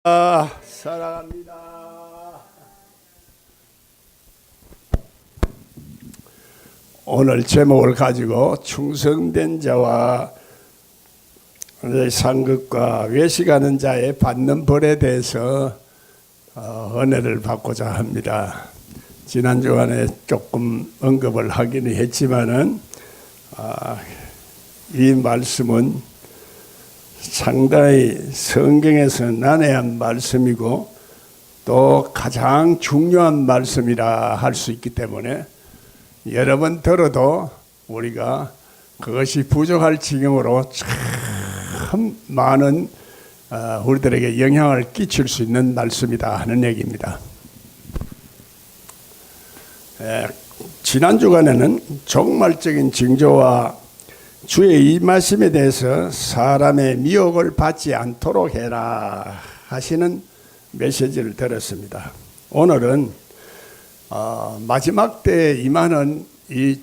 사랑합니다. 오늘 제목을 가지고 충성된 자와 상급과 외식하는 자의 받는 벌에 대해서 은혜를 받고자 합니다. 지난 주간에 조금 언급을 하기는 했지만은 이 말씀은 상당히 성경에서 난해한 말씀이고 또 가장 중요한 말씀이라 할 수 있기 때문에 여러 번 들어도 우리가 그것이 부족할 지경으로 참 많은 우리들에게 영향을 끼칠 수 있는 말씀이다 하는 얘기입니다. 지난 주간에는 종말적인 징조와 주의 임하심에 대해서 사람의 미혹을 받지 않도록 해라 하시는 메시지를 들었습니다. 오늘은 마지막 때에 임하는 이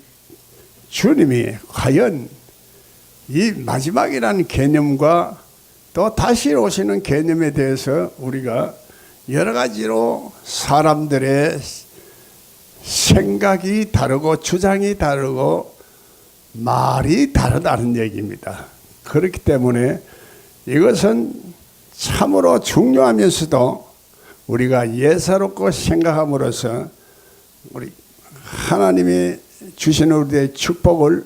주님이 과연 이 마지막이라는 개념과 또 다시 오시는 개념에 대해서 우리가 여러 가지로 사람들의 생각이 다르고 주장이 다르고 말이 다르다는 얘기입니다. 그렇기 때문에 이것은 참으로 중요하면서도 우리가 예사롭고 생각함으로써 우리 하나님이 주시는 우리의 축복을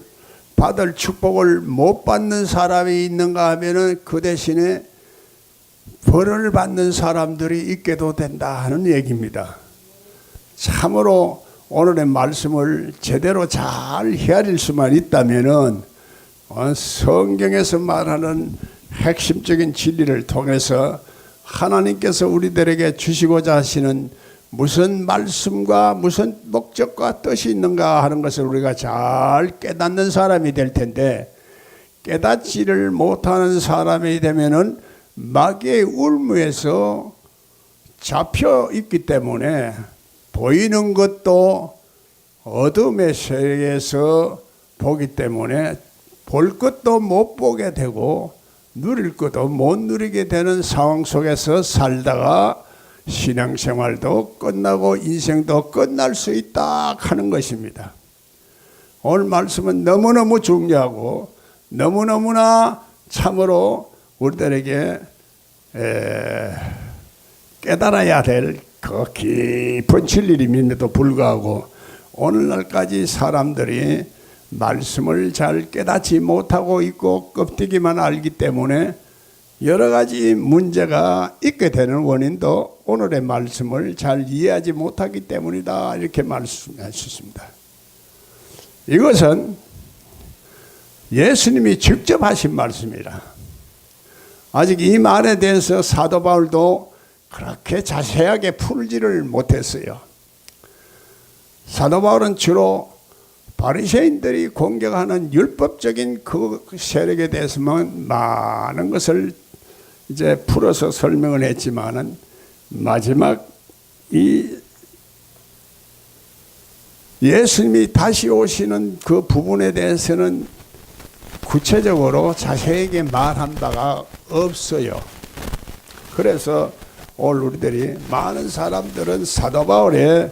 받을 축복을 못 받는 사람이 있는가 하면은 그 대신에 벌을 받는 사람들이 있게도 된다 하는 얘기입니다. 참으로 오늘의 말씀을 제대로 잘 헤아릴 수만 있다면은 성경에서 말하는 핵심적인 진리를 통해서 하나님께서 우리들에게 주시고자 하시는 무슨 말씀과 무슨 목적과 뜻이 있는가 하는 것을 우리가 잘 깨닫는 사람이 될 텐데, 깨닫지를 못하는 사람이 되면은 마귀의 울무에서 잡혀 있기 때문에 보이는 것도 어둠의 세계에서 보기 때문에 볼 것도 못 보게 되고 누릴 것도 못 누리게 되는 상황 속에서 살다가 신앙생활도 끝나고 인생도 끝날 수 있다 하는 것입니다. 오늘 말씀은 너무너무 중요하고 너무너무나 참으로 우리들에게 깨달아야 될 그 깊은 진리임에도 불구하고 오늘날까지 사람들이 말씀을 잘 깨닫지 못하고 있고 껍데기만 알기 때문에 여러 가지 문제가 있게 되는 원인도 오늘의 말씀을 잘 이해하지 못하기 때문이다, 이렇게 말씀할 수 있습니다. 이것은 예수님이 직접 하신 말씀이라 아직 이 말에 대해서 사도 바울도 그렇게 자세하게 풀지를 못했어요. 사도 바울은 주로 바리새인들이 공격하는 율법적인 그 세력에 대해서만 많은 것을 이제 풀어서 설명을 했지만은 마지막 이 예수님이 다시 오시는 그 부분에 대해서는 구체적으로 자세하게 말한 바가 없어요. 그래서 오늘 우리들이 많은 사람들은 사도 바울의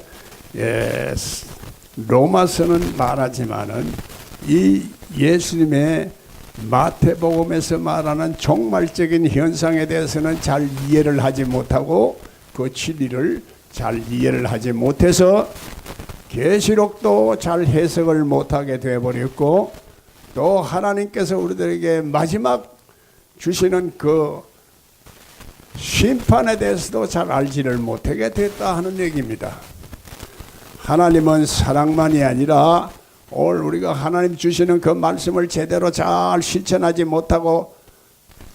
로마서는 말하지만은 이 예수님의 마태복음에서 말하는 종말적인 현상에 대해서는 잘 이해를 하지 못하고 그 진리를 잘 이해를 하지 못해서 계시록도 잘 해석을 못하게 되어버렸고 또 하나님께서 우리들에게 마지막 주시는 그 심판에 대해서도 잘 알지를 못하게 됐다 하는 얘기입니다. 하나님은 사랑만이 아니라 오늘 우리가 하나님 주시는 그 말씀을 제대로 잘 실천하지 못하고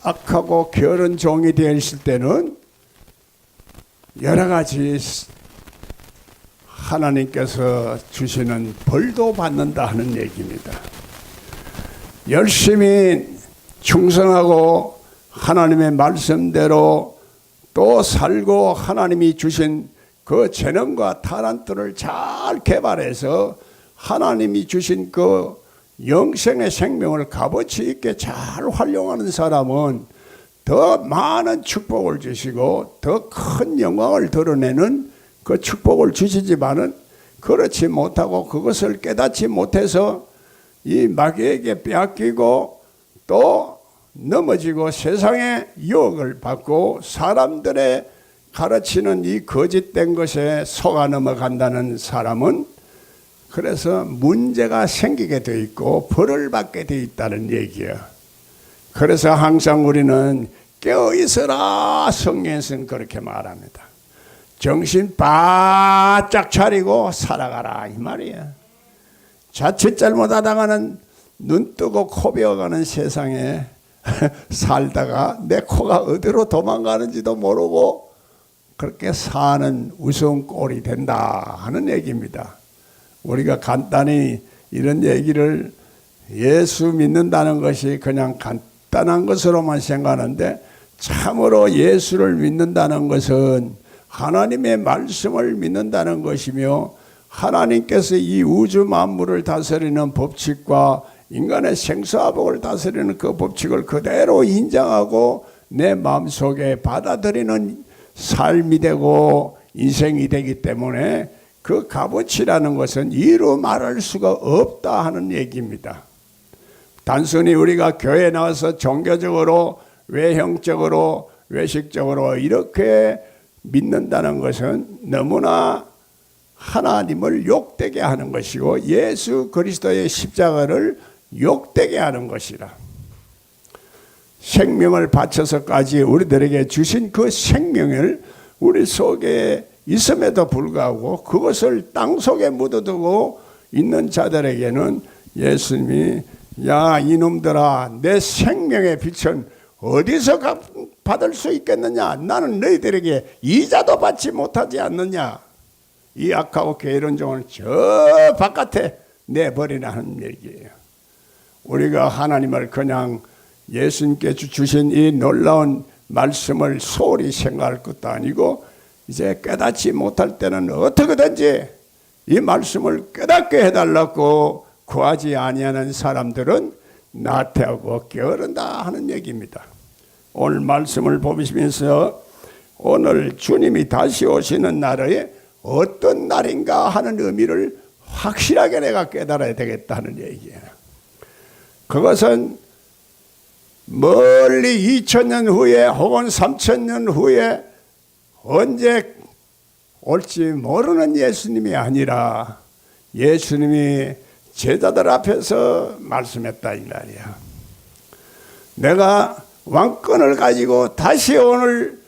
악하고 게으른 종이 되어 있을 때는 여러 가지 하나님께서 주시는 벌도 받는다 하는 얘기입니다. 열심히 충성하고 하나님의 말씀대로 또 살고 하나님이 주신 그 재능과 타란트를 잘 개발해서 하나님이 주신 그 영생의 생명을 값어치 있게 잘 활용하는 사람은 더 많은 축복을 주시고 더 큰 영광을 드러내는 그 축복을 주시지만은 그렇지 못하고 그것을 깨닫지 못해서 이 마귀에게 빼앗기고 또 넘어지고 세상의 유혹을 받고 사람들의 가르치는 이 거짓된 것에 속아 넘어간다는 사람은 그래서 문제가 생기게 돼 있고 벌을 받게 돼 있다는 얘기예요. 그래서 항상 우리는 깨어 있어라, 성경에서는 그렇게 말합니다. 정신 바짝 차리고 살아가라 이 말이에요. 자칫 잘못하다가는 눈 뜨고 코 베어가는 세상에 살다가 내 코가 어디로 도망가는지도 모르고 그렇게 사는 우스운 꼴이 된다 하는 얘기입니다. 우리가 간단히 이런 얘기를 예수 믿는다는 것이 그냥 간단한 것으로만 생각하는데 참으로 예수를 믿는다는 것은 하나님의 말씀을 믿는다는 것이며 하나님께서 이 우주 만물을 다스리는 법칙과 인간의 생사복을 다스리는 그 법칙을 그대로 인정하고 내 마음속에 받아들이는 삶이 되고 인생이 되기 때문에 그 값어치라는 것은 이루 말할 수가 없다 하는 얘기입니다. 단순히 우리가 교회에 나와서 종교적으로 외형적으로 외식적으로 이렇게 믿는다는 것은 너무나 하나님을 욕되게 하는 것이고 예수 그리스도의 십자가를 욕되게 하는 것이라. 생명을 바쳐서까지 우리들에게 주신 그 생명을 우리 속에 있음에도 불구하고 그것을 땅속에 묻어두고 있는 자들에게는 예수님이 야 이놈들아 내 생명의 빛은 어디서 받을 수 있겠느냐? 나는 너희들에게 이자도 받지 못하지 않느냐? 이 악하고 게으른 종을 저 바깥에 내버리라는 얘기예요. 우리가 하나님을 그냥 예수님께 주신 이 놀라운 말씀을 소홀히 생각할 것도 아니고 이제 깨닫지 못할 때는 어떻게든지 이 말씀을 깨닫게 해달라고 구하지 아니하는 사람들은 나태하고 게으른다 하는 얘기입니다. 오늘 말씀을 보시면서 오늘 주님이 다시 오시는 날에 어떤 날인가 하는 의미를 확실하게 내가 깨달아야 되겠다는 얘기예요. 그것은 멀리 2000년 후에 혹은 3000년 후에 언제 올지 모르는 예수님이 아니라 예수님이 제자들 앞에서 말씀했다 이 말이야. 내가 왕권을 가지고 다시 오늘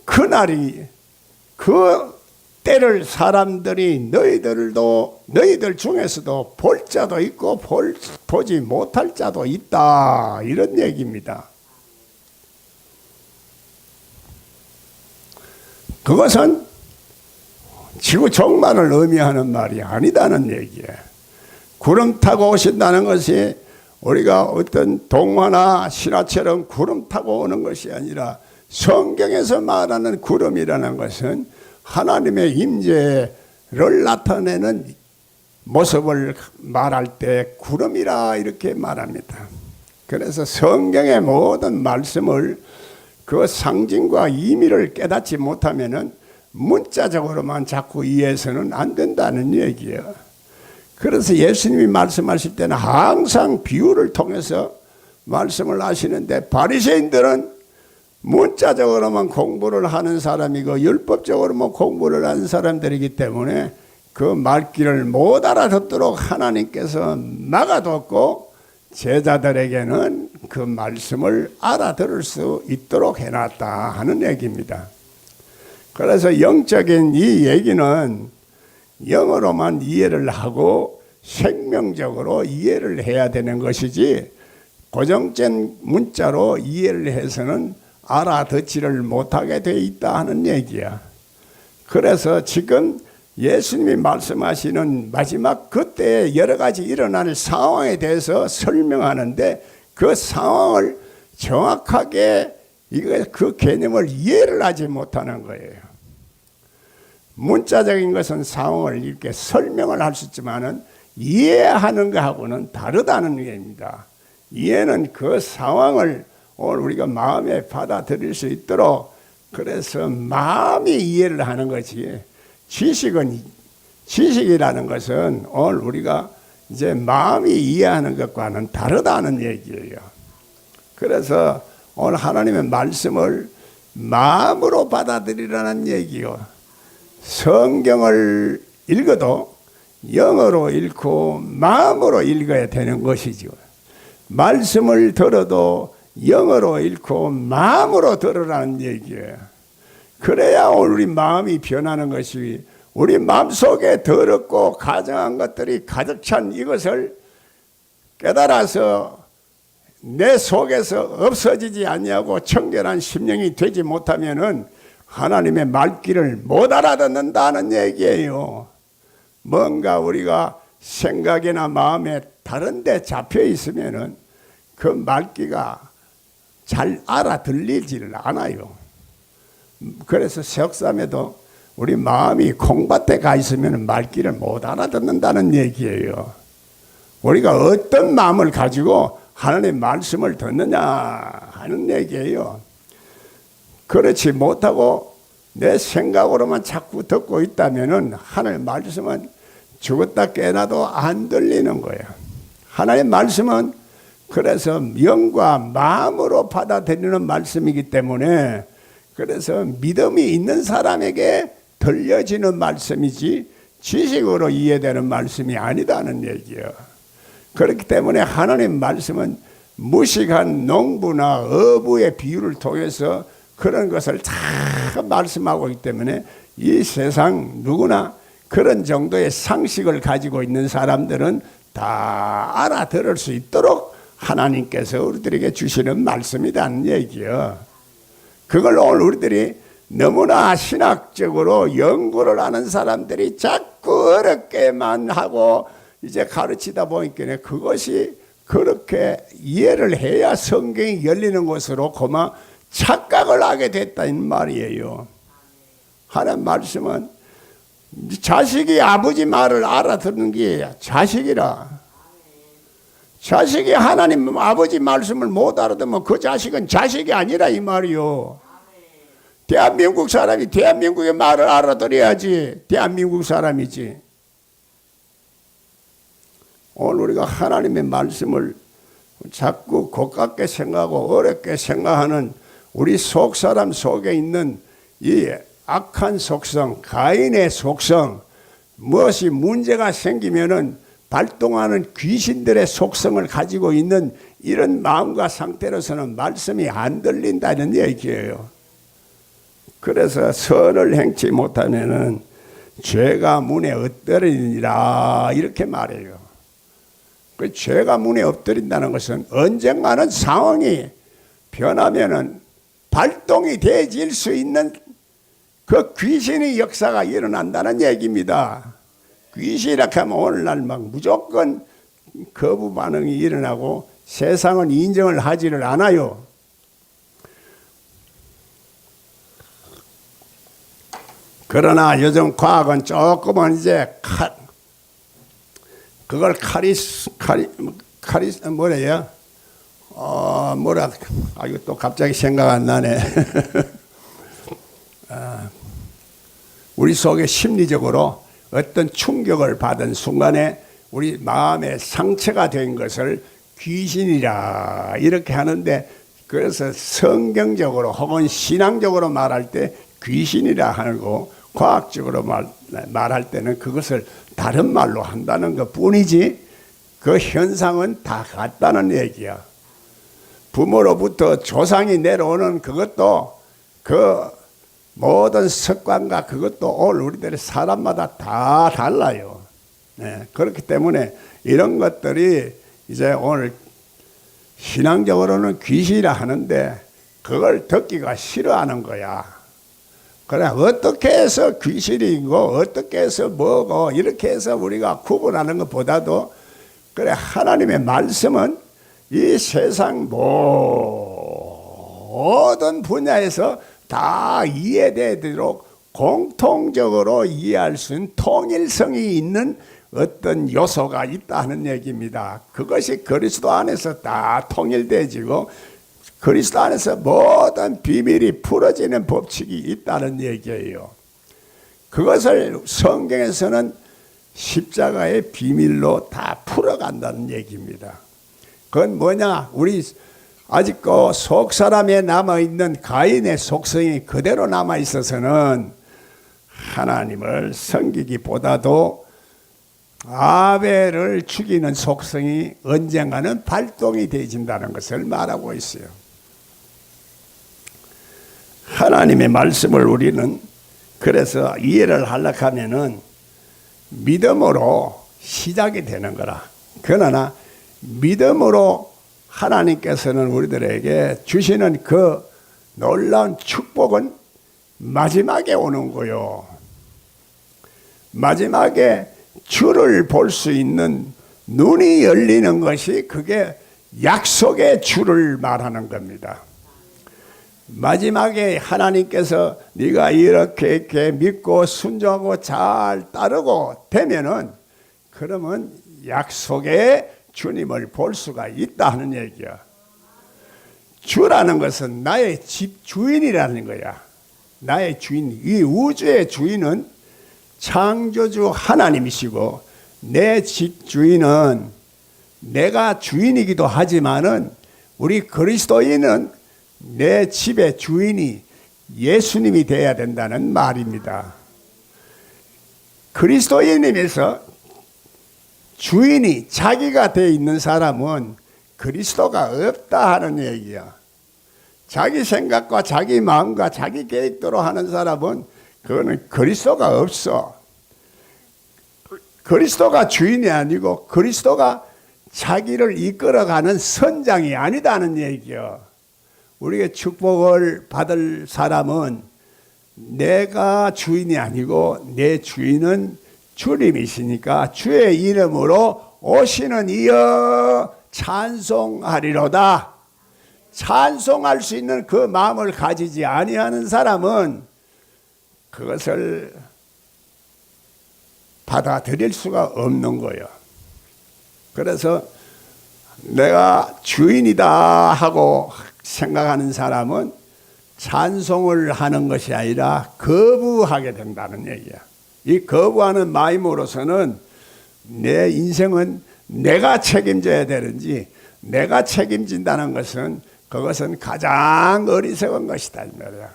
그날이 그 때를 사람들이 너희들 중에서도 볼 자도 있고 보지 못할 자도 있다 이런 얘기입니다. 그것은 지구 종말을 의미하는 말이 아니다는 얘기예요. 구름 타고 오신다는 것이 우리가 어떤 동화나 신화처럼 구름 타고 오는 것이 아니라 성경에서 말하는 구름이라는 것은 하나님의 임재를 나타내는 모습을 말할 때 구름이라 이렇게 말합니다. 그래서 성경의 모든 말씀을 그 상징과 의미를 깨닫지 못하면은 문자적으로만 자꾸 이해해서는 안 된다는 얘기예요. 그래서 예수님이 말씀하실 때는 항상 비유를 통해서 말씀을 하시는데 바리새인들은 문자적으로만 공부를 하는 사람이고 율법적으로만 공부를 하는 사람들이기 때문에 그 말귀를 못 알아듣도록 하나님께서 막아뒀고 제자들에게는 그 말씀을 알아들을 수 있도록 해놨다 하는 얘기입니다. 그래서 영적인 이 얘기는 영어로만 이해를 하고 생명적으로 이해를 해야 되는 것이지 고정된 문자로 이해를 해서는 알아듣지를 못하게 돼 있다 하는 얘기야. 그래서 지금 예수님이 말씀하시는 마지막 그때 여러 가지 일어날 상황에 대해서 설명하는데 그 상황을 정확하게 그 개념을 이해를 하지 못하는 거예요. 문자적인 것은 상황을 이렇게 설명을 할 수 있지만은 이해하는 것하고는 다르다는 얘기입니다. 이해는 그 상황을 오늘 우리가 마음에 받아들일 수 있도록, 그래서 마음이 이해를 하는 거지. 지식이라는 것은 오늘 우리가 이제 마음이 이해하는 것과는 다르다는 얘기예요. 그래서 오늘 하나님의 말씀을 마음으로 받아들이라는 얘기요. 성경을 읽어도 영어로 읽고 마음으로 읽어야 되는 것이죠. 말씀을 들어도 영어로 읽고 마음으로 들으라는 얘기예요. 그래야 우리 마음이 변하는 것이, 우리 마음속에 더럽고 가증한 것들이 가득 찬 이것을 깨달아서 내 속에서 없어지지 않냐고 청결한 심령이 되지 못하면은 하나님의 말귀를 못 알아듣는다는 얘기예요. 뭔가 우리가 생각이나 마음에 다른 데 잡혀 있으면은 그 말귀가 잘 알아들리지를 않아요. 그래서 석삼에도 우리 마음이 콩밭에 가 있으면 말귀를 못 알아듣는다는 얘기예요. 우리가 어떤 마음을 가지고 하나님의 말씀을 듣느냐 하는 얘기예요. 그렇지 못하고 내 생각으로만 자꾸 듣고 있다면은 하나님의 말씀은 죽었다 깨어나도 안 들리는 거예요. 하나님의 말씀은 그래서 영과 마음으로 받아들이는 말씀이기 때문에, 그래서 믿음이 있는 사람에게 들려지는 말씀이지 지식으로 이해되는 말씀이 아니다는 얘기예요. 그렇기 때문에 하나님 말씀은 무식한 농부나 어부의 비유를 통해서 그런 것을 다 말씀하고 있기 때문에 이 세상 누구나 그런 정도의 상식을 가지고 있는 사람들은 다 알아들을 수 있도록 하나님께서 우리들에게 주시는 말씀이라는 얘기예요. 그걸 오늘 우리들이 너무나 신학적으로 연구를 하는 사람들이 자꾸 어렵게만 하고 이제 가르치다 보니까 그것이 그렇게 이해를 해야 성경이 열리는 것으로 그만 착각을 하게 됐다는 말이에요. 하나님 말씀은 자식이 아버지 말을 알아듣는 게 자식이라. 자식이 하나님 아버지 말씀을 못 알아듣으면 그 자식은 자식이 아니라 이 말이요. 대한민국 사람이 대한민국의 말을 알아들어야지 대한민국 사람이지. 오늘 우리가 하나님의 말씀을 자꾸 고깝게 생각하고 어렵게 생각하는 우리 속 사람 속에 있는 이 악한 속성, 가인의 속성, 무엇이 문제가 생기면은 발동하는 귀신들의 속성을 가지고 있는 이런 마음과 상태로서는 말씀이 안 들린다는 얘기예요. 그래서 선을 행치 못하면은 죄가 문에 엎드리니라 이렇게 말해요. 그 죄가 문에 엎드린다는 것은 언젠가는 상황이 변하면은 발동이 되질 수 있는 그 귀신의 역사가 일어난다는 얘기입니다. 귀신이라 하면 오늘날 막 무조건 거부 반응이 일어나고 세상은 인정을 하지를 않아요. 그러나 요즘 과학은 조금은 이제 그걸 뭐래요? 이거 또 갑자기 생각 안 나네. 우리 속에 심리적으로 어떤 충격을 받은 순간에 우리 마음에 상처가 된 것을 귀신이라 이렇게 하는데, 그래서 성경적으로 혹은 신앙적으로 말할 때 귀신이라 하고 과학적으로 말할 때는 그것을 다른 말로 한다는 것 뿐이지 그 현상은 다 같다는 얘기야. 부모로부터 조상이 내려오는 그것도 그 모든 습관과 그것도 오늘 우리들의 사람마다 다 달라요. 네, 그렇기 때문에 이런 것들이 이제 오늘 신앙적으로는 귀신이라 하는데 그걸 듣기가 싫어하는 거야. 그래, 어떻게 해서 귀신이고 어떻게 해서 뭐고 이렇게 해서 우리가 구분하는 것보다도, 그래, 하나님의 말씀은 이 세상 모든 분야에서 다 이해되도록 공통적으로 이해할 수 있는 통일성이 있는 어떤 요소가 있다는 얘기입니다. 그것이 그리스도 안에서 다 통일되어지고 그리스도 안에서 모든 비밀이 풀어지는 법칙이 있다는 얘기예요. 그것을 성경에서는 십자가의 비밀로 다 풀어간다는 얘기입니다. 그건 뭐냐? 우리 아직도 속 사람에 남아있는 가인의 속성이 그대로 남아있어서는 하나님을 섬기기보다도 아벨을 죽이는 속성이 언젠가는 발동이 되어진다는 것을 말하고 있어요. 하나님의 말씀을 우리는 그래서 이해를 하려고 하면은 믿음으로 시작이 되는 거라. 그러나 믿음으로 하나님께서는 우리들에게 주시는 그 놀라운 축복은 마지막에 오는 거요. 마지막에 주를 볼 수 있는 눈이 열리는 것이 그게 약속의 주를 말하는 겁니다. 마지막에 하나님께서 네가 이렇게 믿고 순종하고 잘 따르고 되면은 그러면 약속의 주님을 볼 수가 있다 하는 얘기야. 주라는 것은 나의 집 주인이라는 거야. 나의 주인, 이 우주의 주인은 창조주 하나님이시고 내 집 주인은 내가 주인이기도 하지만은 우리 그리스도인은 내 집의 주인이 예수님이 되어야 된다는 말입니다. 그리스도인임에서 주인이 자기가 되어 있는 사람은 그리스도가 없다 하는 얘기야. 자기 생각과 자기 마음과 자기 계획대로 하는 사람은 그거는 그리스도가 없어. 그리스도가 주인이 아니고 그리스도가 자기를 이끌어가는 선장이 아니다는 얘기야. 우리가 축복을 받을 사람은 내가 주인이 아니고 내 주인은 주님이시니까 주의 이름으로 오시는 이여 찬송하리로다. 찬송할 수 있는 그 마음을 가지지 아니하는 사람은 그것을 받아들일 수가 없는 거예요. 그래서 내가 주인이다 하고 생각하는 사람은 찬송을 하는 것이 아니라 거부하게 된다는 얘기야. 이 거부하는 마음으로서는 내 인생은 내가 책임져야 되는지 내가 책임진다는 것은 그것은 가장 어리석은 것이다 이 말이야.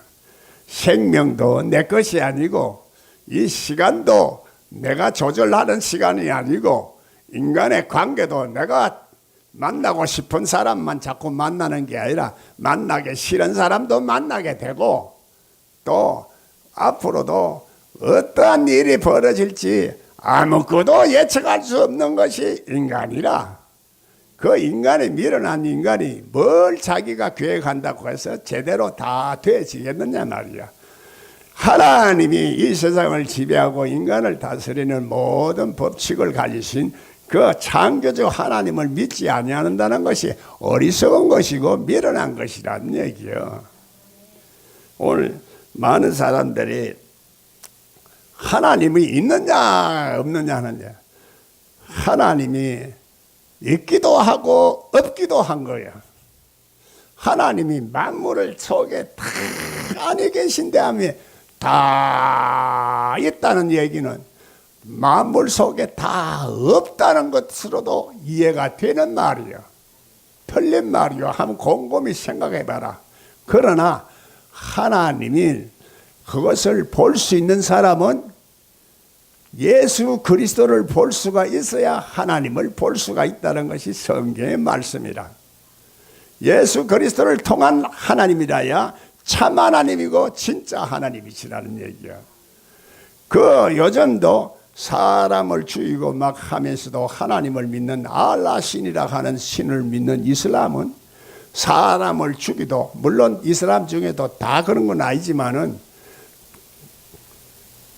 생명도 내 것이 아니고 이 시간도 내가 조절하는 시간이 아니고 인간의 관계도 내가 만나고 싶은 사람만 자꾸 만나는 게 아니라 만나기 싫은 사람도 만나게 되고 또 앞으로도 어떠한 일이 벌어질지 아무것도 예측할 수 없는 것이 인간이라. 그 인간이 밀어난 인간이 뭘 자기가 계획한다고 해서 제대로 다 되어지겠느냐 말이야. 하나님이 이 세상을 지배하고 인간을 다스리는 모든 법칙을 가지신 그 창조주 하나님을 믿지 아니한다는 것이 어리석은 것이고 미련한 것이라는 얘기예요. 오늘 많은 사람들이 하나님이 있느냐 없느냐 하는데 하나님이 있기도 하고 없기도 한 거예요. 하나님이 만물을 속에 다 안에 계신데 하면 다 있다는 얘기는 만물 속에 다 없다는 것으로도 이해가 되는 말이에요. 틀린 말이요. 한번 곰곰이 생각해봐라. 그러나 하나님이 그것을 볼 수 있는 사람은 예수 그리스도를 볼 수가 있어야 하나님을 볼 수가 있다는 것이 성경의 말씀이라. 예수 그리스도를 통한 하나님이라야 참 하나님이고 진짜 하나님이시라는 얘기야. 그 요즘도 사람을 죽이고 막 하면서도 하나님을 믿는 알라 신이라 하는 신을 믿는 이슬람은 사람을 죽이도 물론 이슬람 중에도 다 그런 건 아니지만은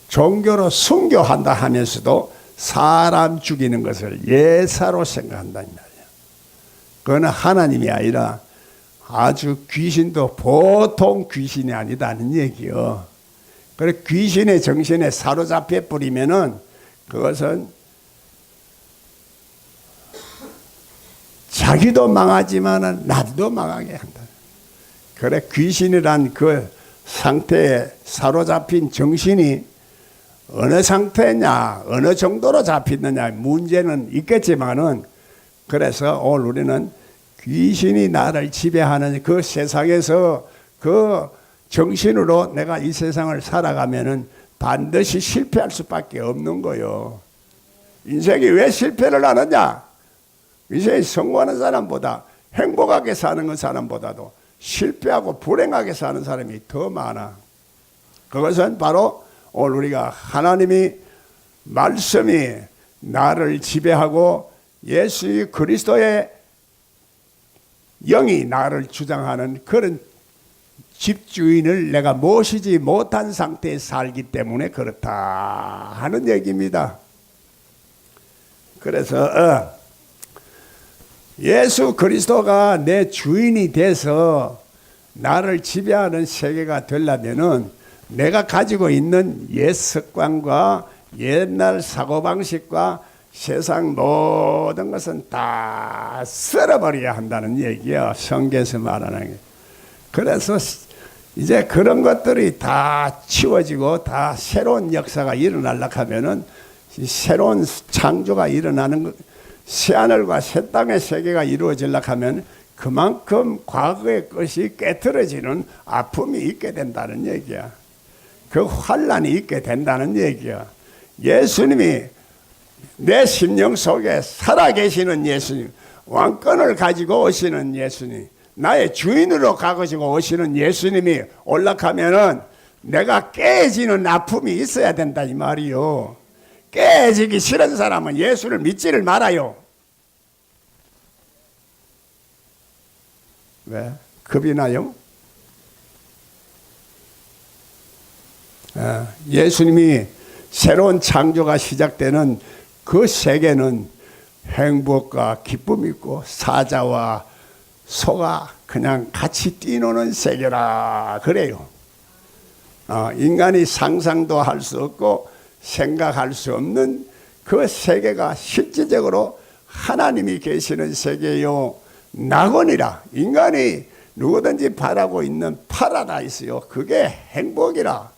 종교로 순교한다 하면서도 사람 죽이는 것을 예사로 생각한다는 말이야. 그건 하나님이 아니라 아주 귀신도 보통 귀신이 아니다는 얘기요. 그래 귀신의 정신에 사로잡혀 버리면은 그것은 자기도 망하지만은 나도 망하게 한다. 그래, 귀신이란 그 상태에 사로잡힌 정신이 어느 상태냐, 어느 정도로 잡히느냐 문제는 있겠지만은, 그래서 오늘 우리는 귀신이 나를 지배하는 그 세상에서 그 정신으로 내가 이 세상을 살아가면은 반드시 실패할 수밖에 없는 거요. 인생이 왜 실패를 하느냐? 인생이 성공하는 사람보다, 행복하게 사는 사람보다도 실패하고 불행하게 사는 사람이 더 많아. 그것은 바로 오늘 우리가 하나님이 말씀이 나를 지배하고 예수 그리스도의 영이 나를 주장하는 그런 집주인을 내가 모시지 못한 상태에 살기 때문에 그렇다 하는 얘기입니다. 그래서 예수 그리스도가 내 주인이 돼서 나를 지배하는 세계가 되려면은 내가 가지고 있는 옛 습관과 옛날 사고방식과 세상 모든 것은 다 쓸어버려야 한다는 얘기야. 성경에서 말하는 게. 그래서 이제 그런 것들이 다 치워지고 다 새로운 역사가 일어나려고 하면은 새로운 창조가 일어나는, 새하늘과 새 땅의 세계가 이루어지려고 하면 그만큼 과거의 것이 깨트려지는 아픔이 있게 된다는 얘기야. 그 환란이 있게 된다는 얘기야. 예수님이 내 심령 속에 살아계시는 예수님, 왕권을 가지고 오시는 예수님, 나의 주인으로 가지고 오시는 예수님이 올라가면은 내가 깨지는 아픔이 있어야 된다 이 말이요. 깨지기 싫은 사람은 예수를 믿지를 말아요. 왜? 겁이 나요? 예수님이 새로운 창조가 시작되는 그 세계는 행복과 기쁨이 있고 사자와 소가 그냥 같이 뛰노는 세계라 그래요. 인간이 상상도 할 수 없고 생각할 수 없는 그 세계가 실질적으로 하나님이 계시는 세계요. 낙원이라, 인간이 누구든지 바라고 있는 파라다이스요. 그게 행복이라.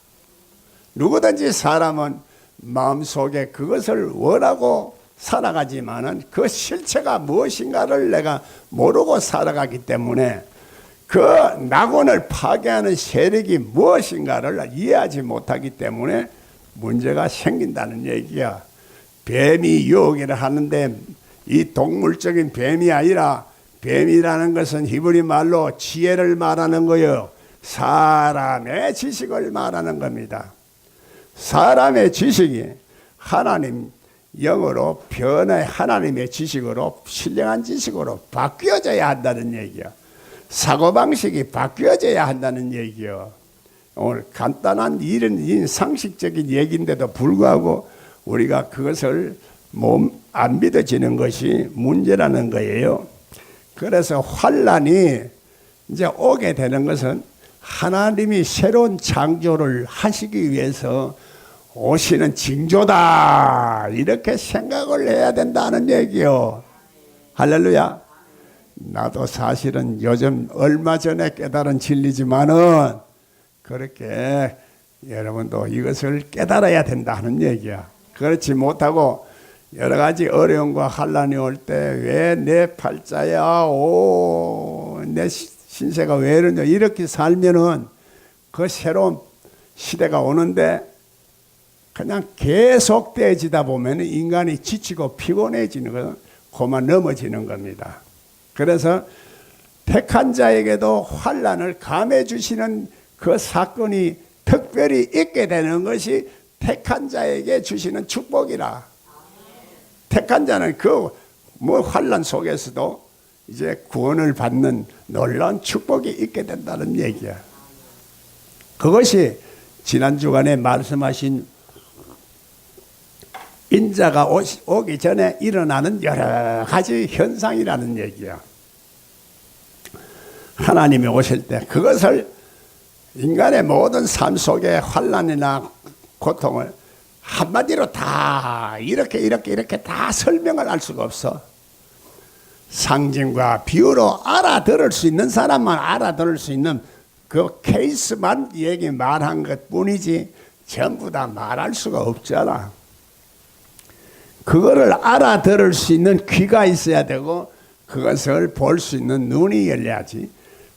누구든지 사람은 마음속에 그것을 원하고 살아가지만은 그 실체가 무엇인가를 내가 모르고 살아가기 때문에 그 낙원을 파괴하는 세력이 무엇인가를 이해하지 못하기 때문에 문제가 생긴다는 얘기야. 뱀이 유혹이라 하는데 이 동물적인 뱀이 아니라, 뱀이라는 것은 히브리 말로 지혜를 말하는 거예요. 사람의 지식을 말하는 겁니다. 사람의 지식이 하나님 영으로 변해 하나님의 지식으로, 신령한 지식으로 바뀌어져야 한다는 얘기야. 사고방식이 바뀌어져야 한다는 얘기야. 오늘 간단한 이런 상식적인 얘기인데도 불구하고 우리가 그것을 안 믿어지는 것이 문제라는 거예요. 그래서 환란이 이제 오게 되는 것은 하나님이 새로운 창조를 하시기 위해서 오시는 징조다, 이렇게 생각을 해야 된다는 얘기요. 할렐루야. 나도 사실은 요즘 얼마 전에 깨달은 진리지만은 그렇게 여러분도 이것을 깨달아야 된다는 얘기야. 그렇지 못하고 여러 가지 어려움과 환란이 올 때 왜 내 팔자야, 내 신세가 왜 이러냐, 이렇게 살면은 그 새로운 시대가 오는데 그냥 계속되어지다 보면 인간이 지치고 피곤해지는 거, 그만 넘어지는 겁니다. 그래서 택한 자에게도 환란을 감해 주시는 그 사건이 특별히 있게 되는 것이 택한 자에게 주시는 축복이라. 택한 자는 그 환란 속에서도 이제 구원을 받는 놀라운 축복이 있게 된다는 얘기야. 그것이 지난 주간에 말씀하신 인자가 오기 전에 일어나는 여러 가지 현상이라는 얘기야. 하나님이 오실 때 그것을 인간의 모든 삶 속에 환난이나 고통을 한마디로 다 이렇게 다 설명을 할 수가 없어. 상징과 비유로 알아들을 수 있는 사람만 알아들을 수 있는 그 케이스만 얘기 말한 것 뿐이지 전부 다 말할 수가 없잖아. 그거를 알아들을 수 있는 귀가 있어야 되고 그것을 볼 수 있는 눈이 열려야지.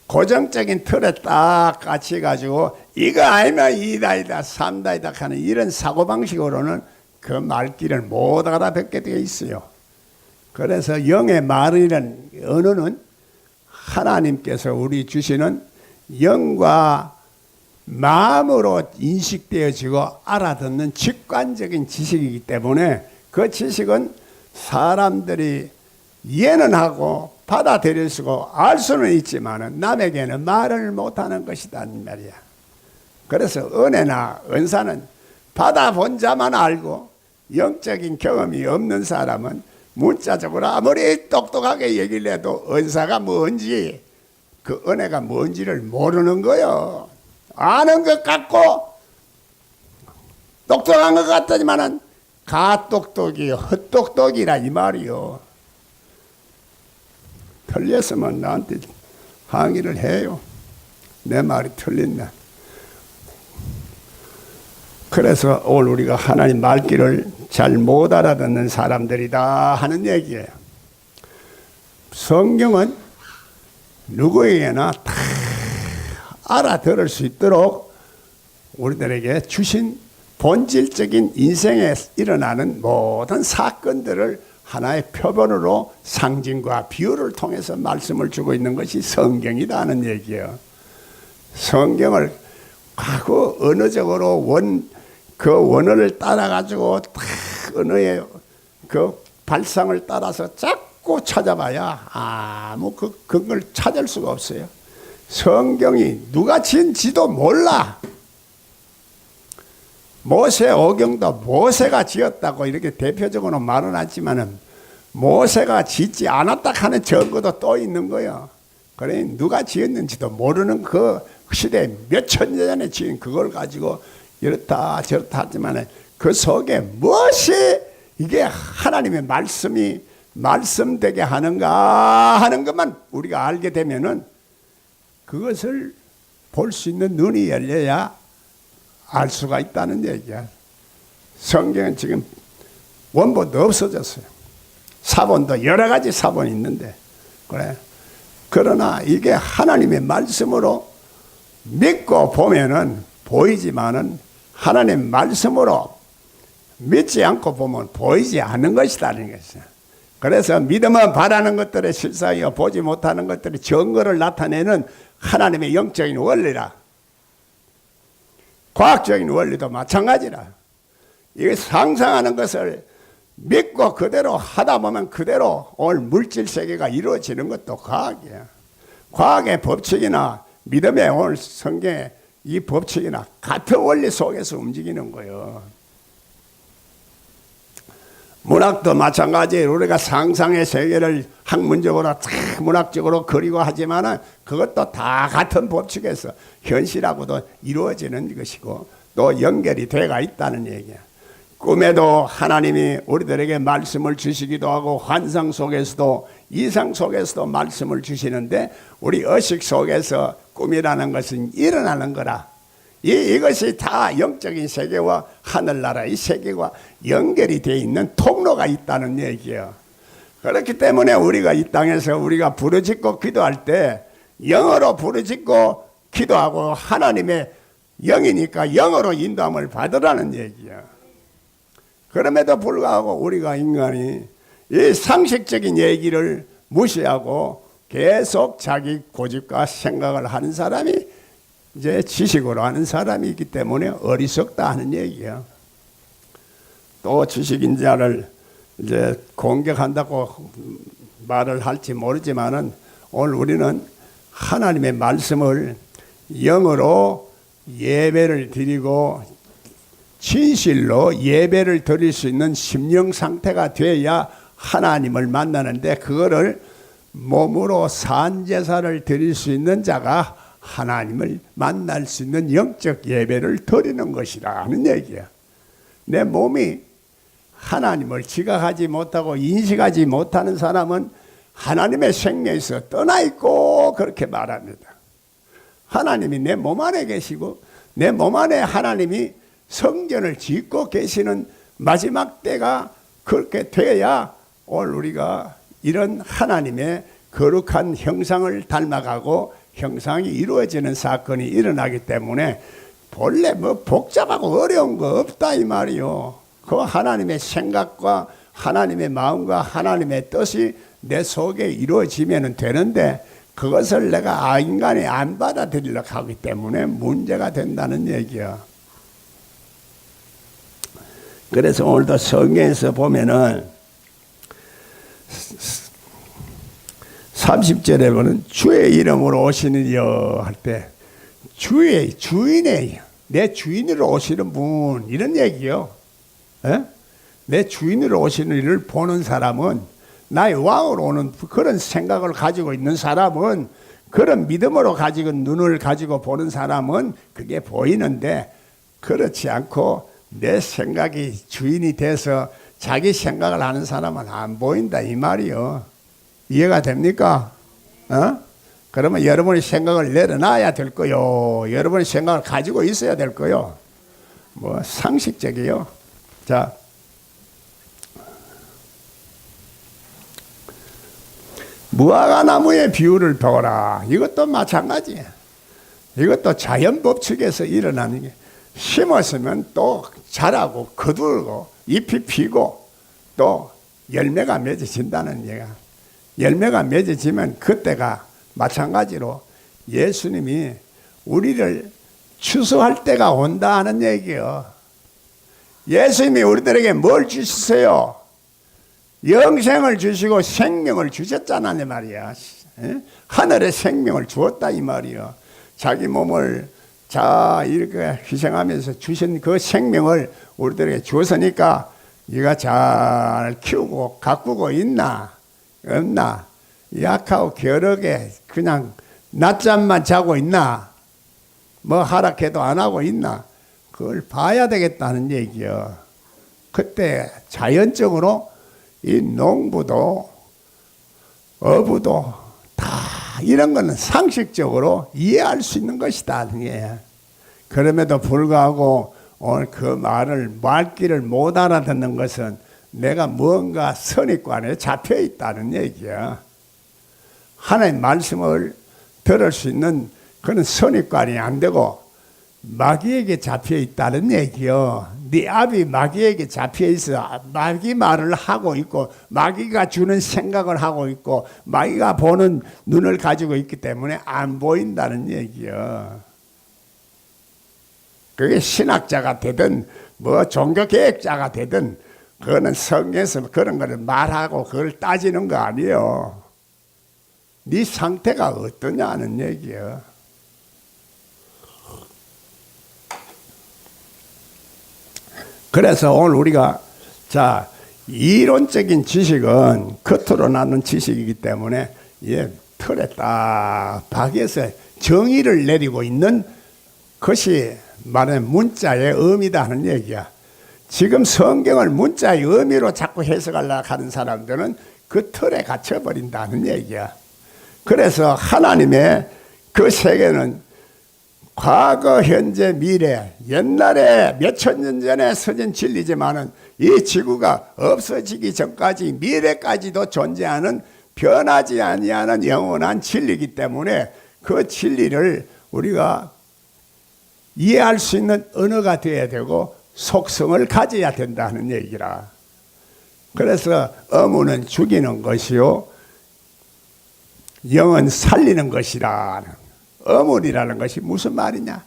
고정적인 틀에 딱 갇혀가지고 이거 아니면 이다이다 삼다이다 하는 이런 사고방식으로는 그 말귀를 못 알아듣게 되어 있어요. 그래서 영의 말이라는 언어는 하나님께서 우리 주시는 영과 마음으로 인식되어지고 알아듣는 직관적인 지식이기 때문에 그 지식은 사람들이 이해는 하고 받아들일 수고 알 수는 있지만 남에게는 말을 못하는 것이다 말이야. 그래서 은혜나 은사는 받아본 자만 알고 영적인 경험이 없는 사람은 문자적으로 아무리 똑똑하게 얘기를 해도 은사가 뭔지 그 은혜가 뭔지를 모르는 거요. 아는 것 같고 똑똑한 것 같더니만은 가똑똑이 헛똑똑이라 이 말이요. 틀렸으면 나한테 항의를 해요. 내 말이 틀린다. 그래서 오늘 우리가 하나님 말귀를 잘 못 알아듣는 사람들이다 하는 얘기예요. 성경은 누구에게나 다 알아들을 수 있도록 우리들에게 주신 본질적인 인생에 일어나는 모든 사건들을 하나의 표본으로 상징과 비유를 통해서 말씀을 주고 있는 것이 성경이다 하는 얘기예요. 성경을 과거 언어적으로 그 원어를 따라가지고 딱 언어의 그 발상을 따라서 자꾸 찾아봐야 아무 그걸 찾을 수가 없어요. 성경이 누가 지은지도 몰라. 모세 오경도 모세가 지었다고 이렇게 대표적으로 말은 하지만은 모세가 짓지 않았다 하는 증거도 또 있는 거예요. 그래 누가 지었는지도 모르는 그 시대에 몇천 년 전에 지은 그걸 가지고 이렇다 저렇다 하지만은 그 속에 무엇이 이게 하나님의 말씀이 말씀되게 하는가 하는 것만 우리가 알게 되면은 그것을 볼 수 있는 눈이 열려야 알 수가 있다는 얘기야. 성경은 지금 원본도 없어졌어요. 사본도 여러 가지 사본이 있는데 그래. 그러나 이게 하나님의 말씀으로 믿고 보면은 보이지만은 하나님 말씀으로 믿지 않고 보면 보이지 않는 것이라는 것이야. 그래서 믿음은 바라는 것들의 실상이요 보지 못하는 것들의 증거를 나타내는 하나님의 영적인 원리라. 과학적인 원리도 마찬가지라. 이게 상상하는 것을 믿고 그대로 하다 보면 그대로 오늘 물질 세계가 이루어지는 것도 과학이야. 과학의 법칙이나 믿음의 오늘 성경의 이 법칙이나 같은 원리 속에서 움직이는 거예요. 문학도 마찬가지예요. 우리가 상상의 세계를 학문적으로 문학적으로 그리고 하지만 그것도 다 같은 법칙에서 현실하고도 이루어지는 것이고 또 연결이 돼가 있다는 얘기야. 꿈에도 하나님이 우리들에게 말씀을 주시기도 하고 환상 속에서도 이상 속에서도 말씀을 주시는데 우리 의식 속에서 꿈이라는 것은 일어나는 거라. 이것이 다 영적인 세계와 하늘나라의 세계와 연결이 되어 있는 통로가 있다는 얘기예요. 그렇기 때문에 우리가 이 땅에서 우리가 부르짖고 기도할 때 영어로 부르짖고 기도하고 하나님의 영이니까 영어로 인도함을 받으라는 얘기야. 그럼에도 불구하고 우리가 인간이 이 상식적인 얘기를 무시하고 계속 자기 고집과 생각을 하는 사람이 이제 지식으로 하는 사람이기 때문에 어리석다 하는 얘기야. 또 지식인 자를 이제 공격한다고 말을 할지 모르지만은 오늘 우리는 하나님의 말씀을 영어로 예배를 드리고 진실로 예배를 드릴 수 있는 심령 상태가 되어야 하나님을 만나는데 그거를 몸으로 산제사를 드릴 수 있는 자가 하나님을 만날 수 있는 영적 예배를 드리는 것이라 하는 얘기야. 내 몸이 하나님을 지각하지 못하고 인식하지 못하는 사람은 하나님의 생명에서 떠나 있고 그렇게 말합니다. 하나님이 내 몸 안에 계시고 내 몸 안에 하나님이 성전을 짓고 계시는 마지막 때가 그렇게 되어야 오늘 우리가 이런 하나님의 거룩한 형상을 닮아가고 형상이 이루어지는 사건이 일어나기 때문에 본래 뭐 복잡하고 어려운 거 없다 이 말이요. 그 하나님의 생각과 하나님의 마음과 하나님의 뜻이 내 속에 이루어지면 되는데 그것을 내가 인간이 안 받아들이려고 하기 때문에 문제가 된다는 얘기야. 그래서 오늘도 성경에서 보면은 30절에 보면 주의 이름으로 오시느니여 할 때 주의 주인의 내 주인으로 오시는 분 이런 얘기요. 에? 내 주인으로 오시는 이를 보는 사람은 나의 왕으로 오는 그런 생각을 가지고 있는 사람은 그런 믿음으로 가지고 눈을 가지고 보는 사람은 그게 보이는데 그렇지 않고 내 생각이 주인이 돼서 자기 생각을 하는 사람은 안 보인다 이 말이요. 이해가 됩니까? 그러면 여러분의 생각을 내려놔야 될 거요. 여러분의 생각을 가지고 있어야 될 거요. 뭐 상식적이요. 자, 무화과 나무의 비유를 보라. 이것도 마찬가지야. 이것도 자연 법칙에서 일어나는 게 심었으면 또 자라고 거두고 잎이 피고 또 열매가 맺어진다는 얘기야. 열매가 맺어지면 그때가 마찬가지로 예수님이 우리를 추수할 때가 온다 하는 얘기예요. 예수님이 우리들에게 뭘 주셨어요? 영생을 주시고 생명을 주셨잖아 내 말이야. 하늘의 생명을 주었다 이 말이야. 자기 몸을 자 이렇게 희생하면서 주신 그 생명을 우리들에게 주었으니까 네가 잘 키우고 가꾸고 있나 없나? 약하고 겨르게 그냥 낮잠만 자고 있나? 뭐 하락해도 안 하고 있나? 그걸 봐야 되겠다는 얘기요. 그때 자연적으로 이 농부도 어부도 다 이런 거는 상식적으로 이해할 수 있는 것이다. 그럼에도 불구하고 오늘 그 말귀를 못 알아듣는 것은 내가 뭔가 선입관에 잡혀 있다는 얘기야. 하나님 말씀을 들을 수 있는 그런 선입관이 안 되고 마귀에게 잡혀 있다는 얘기요. 네 앞이 마귀에게 잡혀 있어. 마귀 말을 하고 있고 마귀가 주는 생각을 하고 있고 마귀가 보는 눈을 가지고 있기 때문에 안 보인다는 얘기요. 그게 신학자가 되든 뭐 종교개혁자가 되든 그거는 성경에서 그런 거를 말하고 그걸 따지는 거 아니에요. 네 상태가 어떠냐는 얘기예요. 그래서 오늘 우리가 자 이론적인 지식은 겉으로 나는 지식이기 때문에 틀에 딱 박에서 정의를 내리고 있는 것이 말하는 문자의 의미다 하는 얘기야. 지금 성경을 문자의 의미로 자꾸 해석하려고 하는 사람들은 그 틀에 갇혀버린다는 얘기야. 그래서 하나님의 그 세계는 과거, 현재, 미래, 옛날에 몇천 년 전에 서진 진리지만은 이 지구가 없어지기 전까지 미래까지도 존재하는 변하지 아니하는 영원한 진리이기 때문에 그 진리를 우리가 이해할 수 있는 언어가 되어야 되고 속성을 가져야 된다는 얘기라. 그래서 어무는 죽이는 것이요 영은 살리는 것이라. 어문이라는 것이 무슨 말이냐?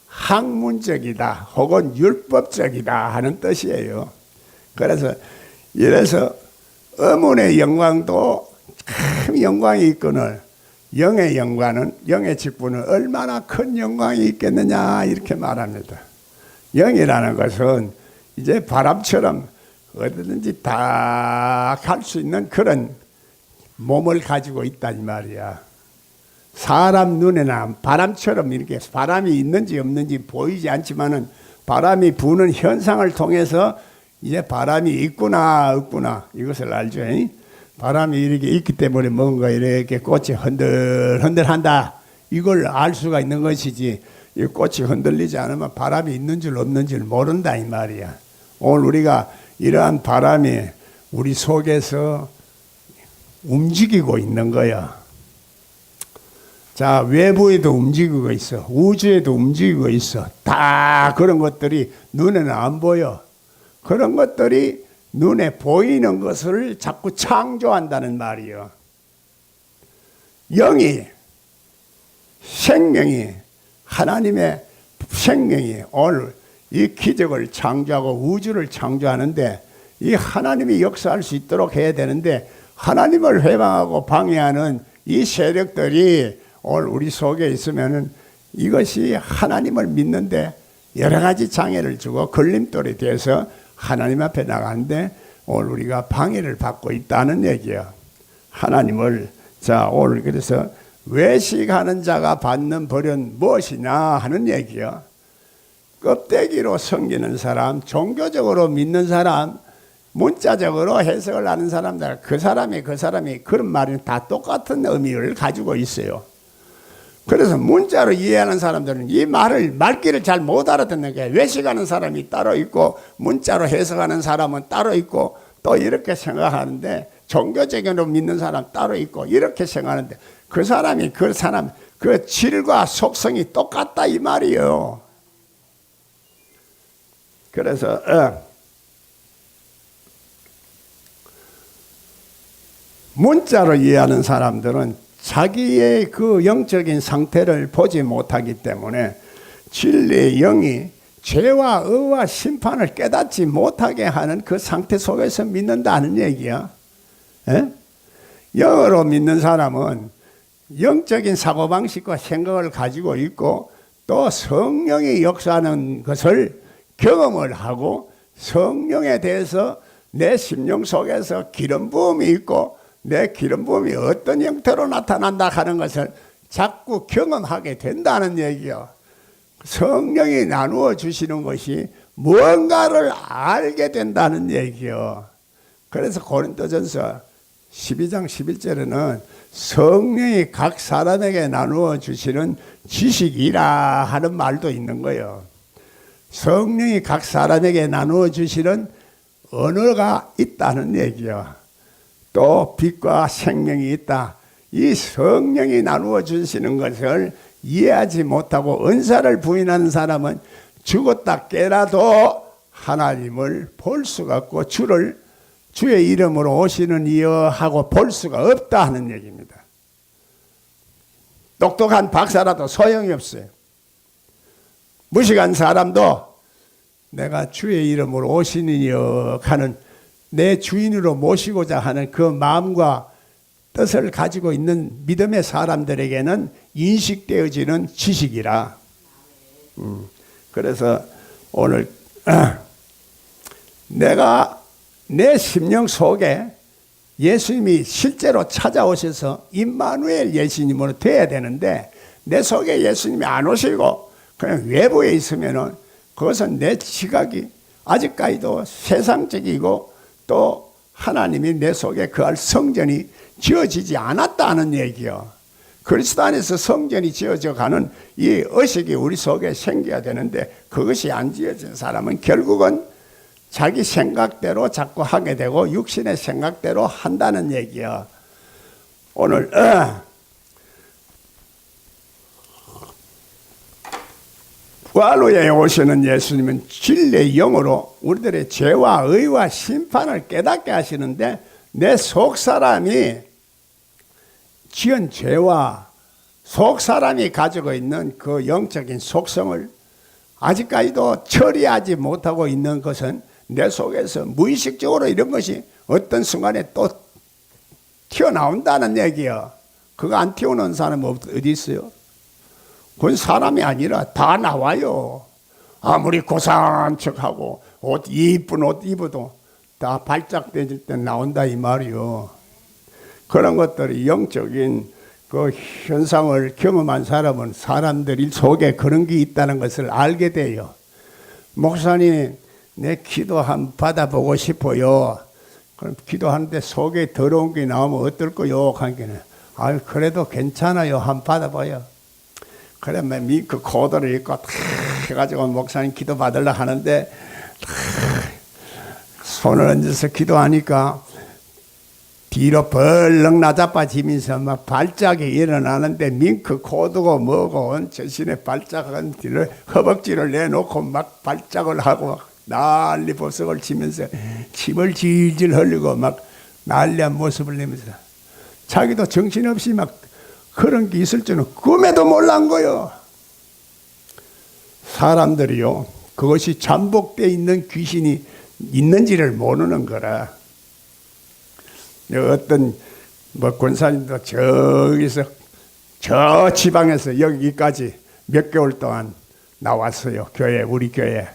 학문적이다 혹은 율법적이다 하는 뜻이에요. 그래서 이래서 어문의 영광도 큰 영광이 있거늘 영의 영광은 영의 직분은 얼마나 큰 영광이 있겠느냐 이렇게 말합니다. 영이라는 것은 이제 바람처럼 어디든지 다 갈 수 있는 그런 몸을 가지고 있다 이 말이야. 사람 눈에나 바람처럼 이렇게 바람이 있는지 없는지 보이지 않지만은 바람이 부는 현상을 통해서 이제 바람이 있구나 없구나 이것을 알죠. 바람이 이렇게 있기 때문에 뭔가 이렇게 꽃이 흔들흔들한다 이걸 알 수가 있는 것이지, 이 꽃이 흔들리지 않으면 바람이 있는 줄 없는 줄 모른다 이 말이야. 오늘 우리가 이러한 바람이 우리 속에서 움직이고 있는 거야. 자, 외부에도 움직이고 있어. 우주에도 움직이고 있어. 다 그런 것들이 눈에는 안 보여. 그런 것들이 눈에 보이는 것을 자꾸 창조한다는 말이요. 영이, 생명이, 하나님의 생명이 오늘 이 기적을 창조하고 우주를 창조하는데, 이 하나님이 역사할 수 있도록 해야 되는데, 하나님을 회방하고 방해하는 이 세력들이 오늘 우리 속에 있으면은 이것이 하나님을 믿는데 여러 가지 장애를 주고 걸림돌이 돼서 하나님 앞에 나가는데 오늘 우리가 방해를 받고 있다는 얘기야. 하나님을, 자, 오늘 그래서 외식하는 자가 받는 벌은 무엇이냐 하는 얘기야. 껍데기로 섬기는 사람, 종교적으로 믿는 사람, 문자적으로 해석을 하는 사람들, 그 사람이 그런 말은 다 똑같은 의미를 가지고 있어요. 그래서 문자로 이해하는 사람들은 이 말귀를 잘 못 알아듣는 게, 외식하는 사람이 따로 있고 문자로 해석하는 사람은 따로 있고 또 이렇게 생각하는데, 종교적으로 믿는 사람 따로 있고 이렇게 생각하는데, 그 사람 그 질과 속성이 똑같다 이 말이에요. 그래서 문자로 이해하는 사람들은 자기의 그 영적인 상태를 보지 못하기 때문에 진리의 영이 죄와 의와 심판을 깨닫지 못하게 하는 그 상태 속에서 믿는다는 얘기야. 에? 영으로 믿는 사람은 영적인 사고방식과 생각을 가지고 있고 또 성령이 역사하는 것을 경험을 하고, 성령에 대해서 내 심령 속에서 기름 부음이 있고 내 기름 부음이 어떤 형태로 나타난다 하는 것을 자꾸 경험하게 된다는 얘기요. 성령이 나누어 주시는 것이 무언가를 알게 된다는 얘기요. 그래서 고린도전서 12장 11절에는 성령이 각 사람에게 나누어 주시는 지식이라 하는 말도 있는 거예요. 성령이 각 사람에게 나누어 주시는 언어가 있다는 얘기요. 또 빛과 생명이 있다. 이 성령이 나누어 주시는 것을 이해하지 못하고 은사를 부인하는 사람은 죽었다 깨라도 하나님을 볼 수가 없고 주의 이름으로 오시는 이여 하고 볼 수가 없다 하는 얘기입니다. 똑똑한 박사라도 소용이 없어요. 무식한 사람도 내가 주의 이름으로 오시는 이여 하는, 내 주인으로 모시고자 하는 그 마음과 뜻을 가지고 있는 믿음의 사람들에게는 인식되어지는 지식이라. 그래서 오늘 내가 내 심령 속에 예수님이 실제로 찾아오셔서 임마누엘 예수님으로 돼야 되는데, 내 속에 예수님이 안 오시고 그냥 외부에 있으면은 그것은 내 지각이 아직까지도 세상적이고 또 하나님이 내 속에 그할 성전이 지어지지 않았다는 얘기요. 그리스도 안에서 성전이 지어져 가는 이 의식이 우리 속에 생겨야 되는데, 그것이 안 지어진 사람은 결국은 자기 생각대로 자꾸 하게 되고 육신의 생각대로 한다는 얘기야. 오늘 부활 후에 오시는 예수님은 진리의 영으로 우리들의 죄와 의와 심판을 깨닫게 하시는데, 내 속사람이 지은 죄와 속사람이 가지고 있는 그 영적인 속성을 아직까지도 처리하지 못하고 있는 것은 내 속에서 무의식적으로 이런 것이 어떤 순간에 또 튀어나온다는 얘기야. 그거 안 튀어나온 사람은 어디 있어요? 그건 사람이 아니라 다 나와요. 아무리 고상한 척하고 이쁜 옷 입어도 다 발작될 때 나온다 이 말이요. 그런 것들이 영적인 그 현상을 경험한 사람은 사람들 속에 그런 게 있다는 것을 알게 돼요. 목사님, 내 기도 한번 받아보고 싶어요. 그럼 기도하는데 속에 더러운 게 나오면 어떨 거요? 하니까 그래도 괜찮아요. 한번 받아봐요. 그래, 그 코드를 입고 탁 해가지고 목사님 기도 받으려 하는데, 손을 얹어서 기도하니까 뒤로 벌렁 나자빠지면서 막 발작이 일어나는데 밍크 코드고 뭐고 온 자신의 발작은 뒤를 허벅지를 내놓고 막 발작을 하고 난리 보석을 치면서 침을 질질 흘리고 막 난리한 모습을 내면서 자기도 정신없이 막 그런 게 있을 줄은 꿈에도 몰란 거요. 사람들이요, 그것이 잠복되어 있는 귀신이 있는지를 모르는 거라. 어떤 권사님도 저기서 저 지방에서 여기까지 몇 개월 동안 나왔어요. 교회, 우리 교회.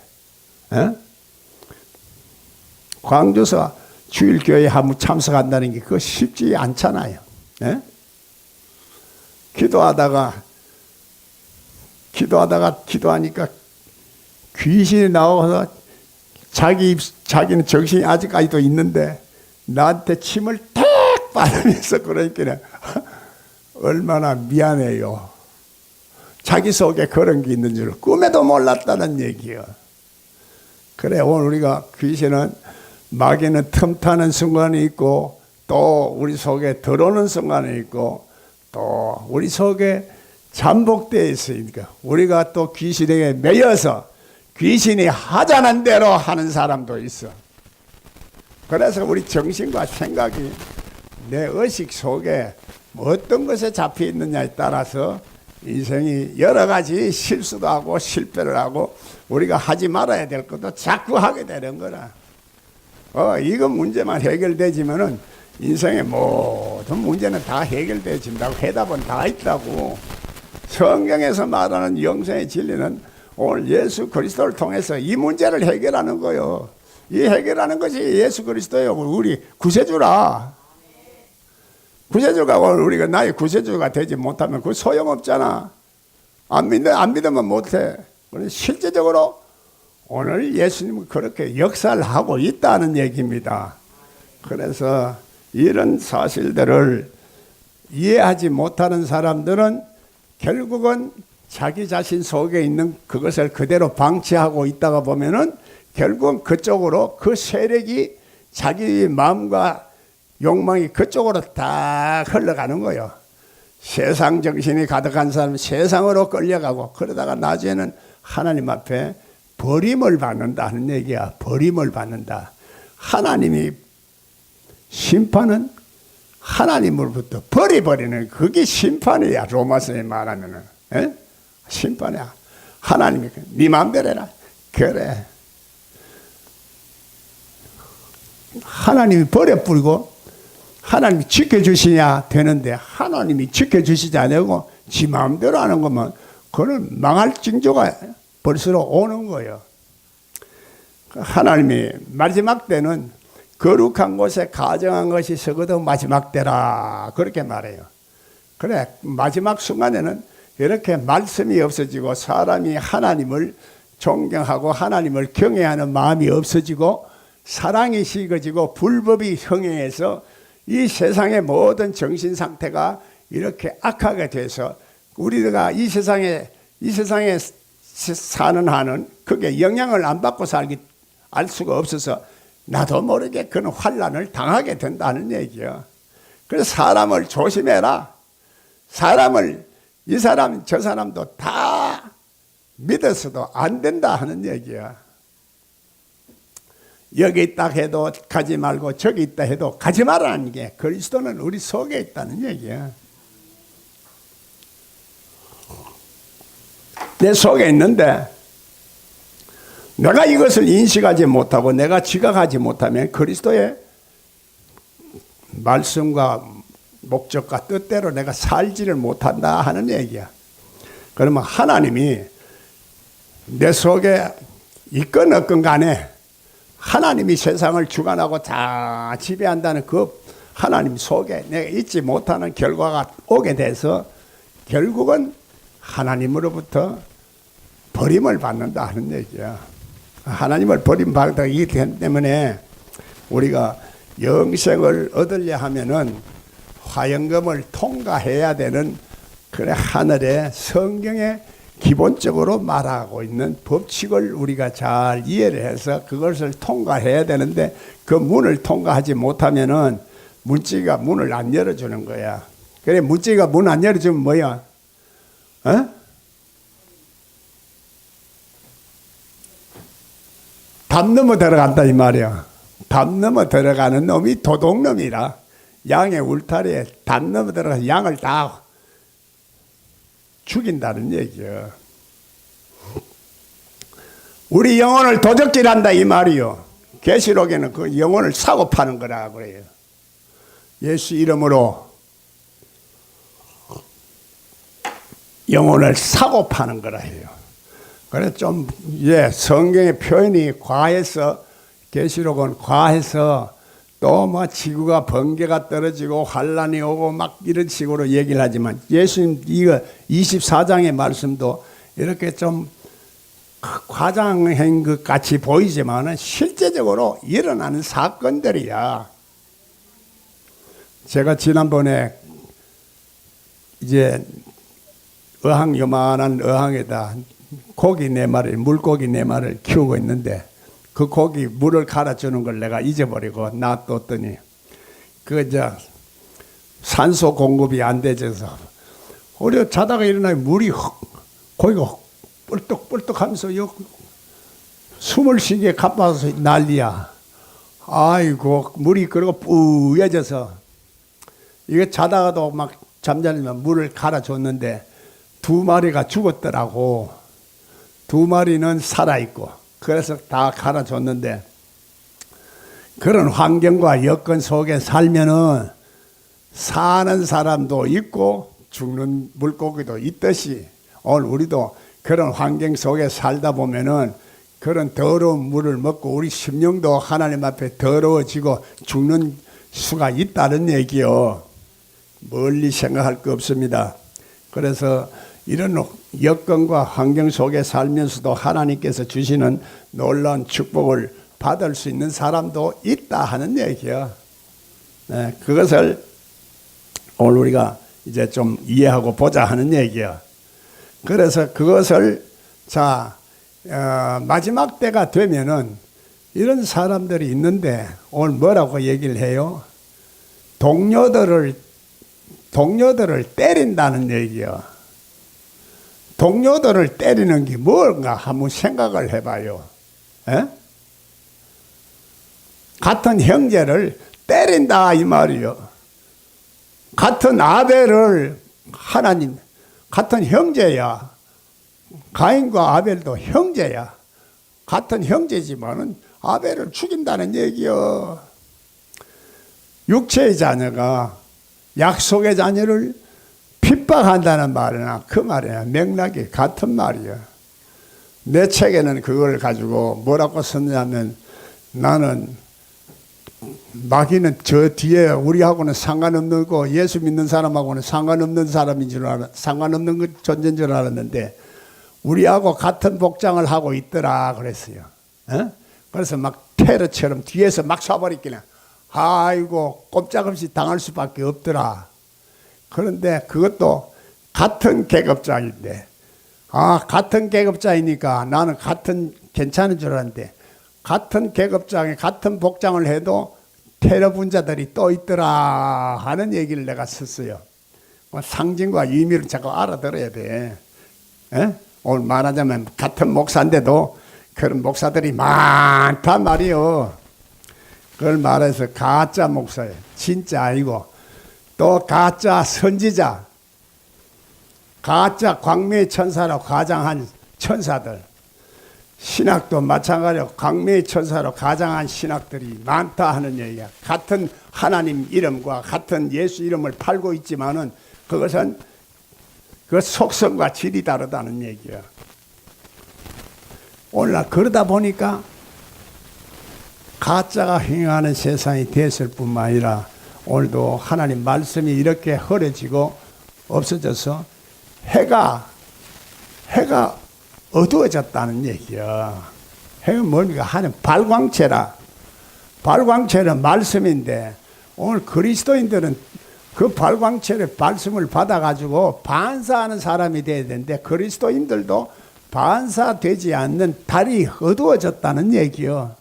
광주서 주일교회 한번 참석한다는 게 그거 쉽지 않잖아요. 기도하니까 귀신이 나와서 자기는 정신이 아직까지도 있는데 나한테 침을 탁 빨으면서 그러니까 얼마나 미안해요. 자기 속에 그런 게 있는 줄 꿈에도 몰랐다는 얘기요. 그래, 오늘 우리가 귀신은 마귀는 틈타는 순간이 있고 또 우리 속에 들어오는 순간이 있고 또 우리 속에 잠복되어 있으니까 우리가 또 귀신에게 매여서 귀신이 하자는 대로 하는 사람도 있어. 그래서 우리 정신과 생각이 내 의식 속에 어떤 것에 잡혀 있느냐에 따라서 인생이 여러 가지 실수도 하고 실패를 하고 우리가 하지 말아야 될 것도 자꾸 하게 되는 거라. 이거 문제만 해결되지면은 인생의 모든 문제는 다 해결되어진다고, 해답은 다 있다고. 성경에서 말하는 영생의 진리는 오늘 예수 그리스도를 통해서 이 문제를 해결하는 거요. 이 해결하는 것이 예수 그리스도요. 우리 구세주라. 구세주가 오늘 우리가 나의 구세주가 되지 못하면 그 소용없잖아. 안 믿으면 못해. 실제적으로 오늘 예수님은 그렇게 역사를 하고 있다는 얘기입니다. 그래서 이런 사실들을 이해하지 못하는 사람들은 결국은 자기 자신 속에 있는 그것을 그대로 방치하고 있다가 보면은 결국은 그쪽으로 그 세력이 자기 마음과 욕망이 그쪽으로 다 흘러가는 거예요. 세상 정신이 가득한 사람은 세상으로 끌려가고 그러다가 나중에는 하나님 앞에 버림을 받는다는 얘기야. 버림을 받는다. 하나님이 심판은 하나님으로부터 버려버리는 그게 심판이야. 로마서에 말하면은 심판이야. 하나님이 네 마음대로 해라. 그래. 하나님이 버려버리고 하나님이 지켜주시냐 되는데 하나님이 지켜주시지 않고 지 마음대로 하는 거면 그는 망할 징조가 벌써 오는 거예요. 하나님이 마지막 때는 거룩한 곳에 가정한 것이 적어도 마지막 때라 그렇게 말해요. 그래, 마지막 순간에는 이렇게 말씀이 없어지고 사람이 하나님을 존경하고 하나님을 경외하는 마음이 없어지고 사랑이 식어지고 불법이 흥행해서 이 세상의 모든 정신 상태가 이렇게 악하게 돼서 우리가 이 세상에 사는 한은 그게 영향을 안 받고 알 수가 없어서 나도 모르게 그런 환난을 당하게 된다는 얘기야. 그래서 사람을 조심해라. 이 사람 저 사람도 다 믿어서도 안 된다 하는 얘기야. 여기 있다 해도 가지 말고 저기 있다 해도 가지 말라는 게 그리스도는 우리 속에 있다는 얘기야. 내 속에 있는데 내가 이것을 인식하지 못하고 내가 지각하지 못하면 그리스도의 말씀과 목적과 뜻대로 내가 살지를 못한다 하는 얘기야. 그러면 하나님이 내 속에 있건 없건 간에 하나님이 세상을 주관하고 다 지배한다는 그 하나님 속에 내가 잊지 못하는 결과가 오게 돼서 결국은 하나님으로부터 버림을 받는다 하는 얘기야. 하나님을 버림받기 때문에 우리가 영생을 얻으려 하면은 화영검을 통과해야 되는 그래, 하늘에 성경에 기본적으로 말하고 있는 법칙을 우리가 잘 이해를 해서 그것을 통과해야 되는데 그 문을 통과하지 못하면은 문지기가 문을 안 열어주는 거야. 그래, 문지기가 문 안 열어주면 뭐야? 어? 담 넘어 들어간다 이 말이야. 담 넘어 들어가는 놈이 도둑놈이라. 양의 울타리에 담 넘어 들어가서 양을 다 죽인다는 얘기야. 우리 영혼을 도적질한다 이 말이요. 계시록에는 그 영혼을 사고 파는 거라 그래요. 예수 이름으로 영혼을 사고 파는 거라 해요. 그래 좀 성경의 표현이 과해서 계시록은 과해서 또 뭐 지구가 번개가 떨어지고 환란이 오고 막 이런 식으로 얘기를 하지만 예수님 이거 24장의 말씀도 이렇게 좀 과장한 것 같이 보이지만은 실제적으로 일어나는 사건들이야. 제가 지난번에 이제 요만한 어항에다 고기 4마리, 물고기 4마리를 키우고 있는데 그 고기 물을 갈아주는 걸 내가 잊어버리고 놔뒀더니 산소 공급이 안 되져서 우리 자다가 일어나면 물이 고기가 뻘떡뻘떡 하면서 숨을 쉬기에 가빠서 난리야. 아이고 물이 그러고 뿌얘져서 이거 자다가도 막 잠자리면 물을 갈아줬는데 2마리가 죽었더라고. 2마리는 살아있고 그래서 다 갈아줬는데 그런 환경과 여건 속에 살면은 사는 사람도 있고 죽는 물고기도 있듯이 오늘 우리도 그런 환경 속에 살다 보면은 그런 더러운 물을 먹고 우리 심령도 하나님 앞에 더러워지고 죽는 수가 있다는 얘기요. 멀리 생각할 거 없습니다. 그래서 이런 여건과 환경 속에 살면서도 하나님께서 주시는 놀라운 축복을 받을 수 있는 사람도 있다 하는 얘기야. 네, 그것을 오늘 우리가 이제 좀 이해하고 보자 하는 얘기야. 그래서 그것을 마지막 때가 되면은 이런 사람들이 있는데 오늘 뭐라고 얘기를 해요? 동료들을 때린다는 얘기야. 동료들을 때리는 게 뭔가 한번 생각을 해봐요. 에? 같은 형제를 때린다 이 말이요. 같은 아벨을 하나님 같은 형제야. 가인과 아벨도 형제야. 같은 형제지만은 아벨을 죽인다는 얘기요. 육체의 자녀가 약속의 자녀를 핍박한다는 말이나 그 말이나 맥락이 같은 말이야. 내 책에는 그걸 가지고 뭐라고 썼냐면 나는 마귀는 저 뒤에 우리하고는 상관없는 거 예수 믿는 사람하고는 상관없는 사람인 줄 상관없는 존재인 줄 알았는데 우리하고 같은 복장을 하고 있더라 그랬어요. 어? 그래서 막 테러처럼 뒤에서 막 쏴버리기는 아이고 꼼짝없이 당할 수밖에 없더라. 그런데 그것도 같은 계급자인데 같은 계급자이니까 나는 같은 괜찮은 줄 알았는데 같은 계급장에 같은 복장을 해도 테러 분자들이 또 있더라 하는 얘기를 내가 썼어요. 상징과 의미를 자꾸 알아들어야 돼. 에? 오늘 말하자면 같은 목사인데도 그런 목사들이 많단 말이요. 그걸 말해서 가짜 목사예요. 진짜 아니고 또 가짜 선지자, 가짜 광명의 천사라고 가장한 천사들, 신학도 마찬가지로 광명의 천사로 가장한 신학들이 많다 하는 얘기야. 같은 하나님 이름과 같은 예수 이름을 팔고 있지만은 그것은 그 속성과 질이 다르다는 얘기야. 오늘날 그러다 보니까 가짜가 행하는 세상이 됐을 뿐만 아니라 오늘도 하나님 말씀이 이렇게 흐려지고 없어져서 해가 어두워졌다는 얘기야. 해가 뭡니까? 하나님 발광체라. 발광체는 말씀인데 오늘 그리스도인들은 그 발광체를 말씀을 받아가지고 반사하는 사람이 돼야 되는데 그리스도인들도 반사되지 않는 달이 어두워졌다는 얘기요.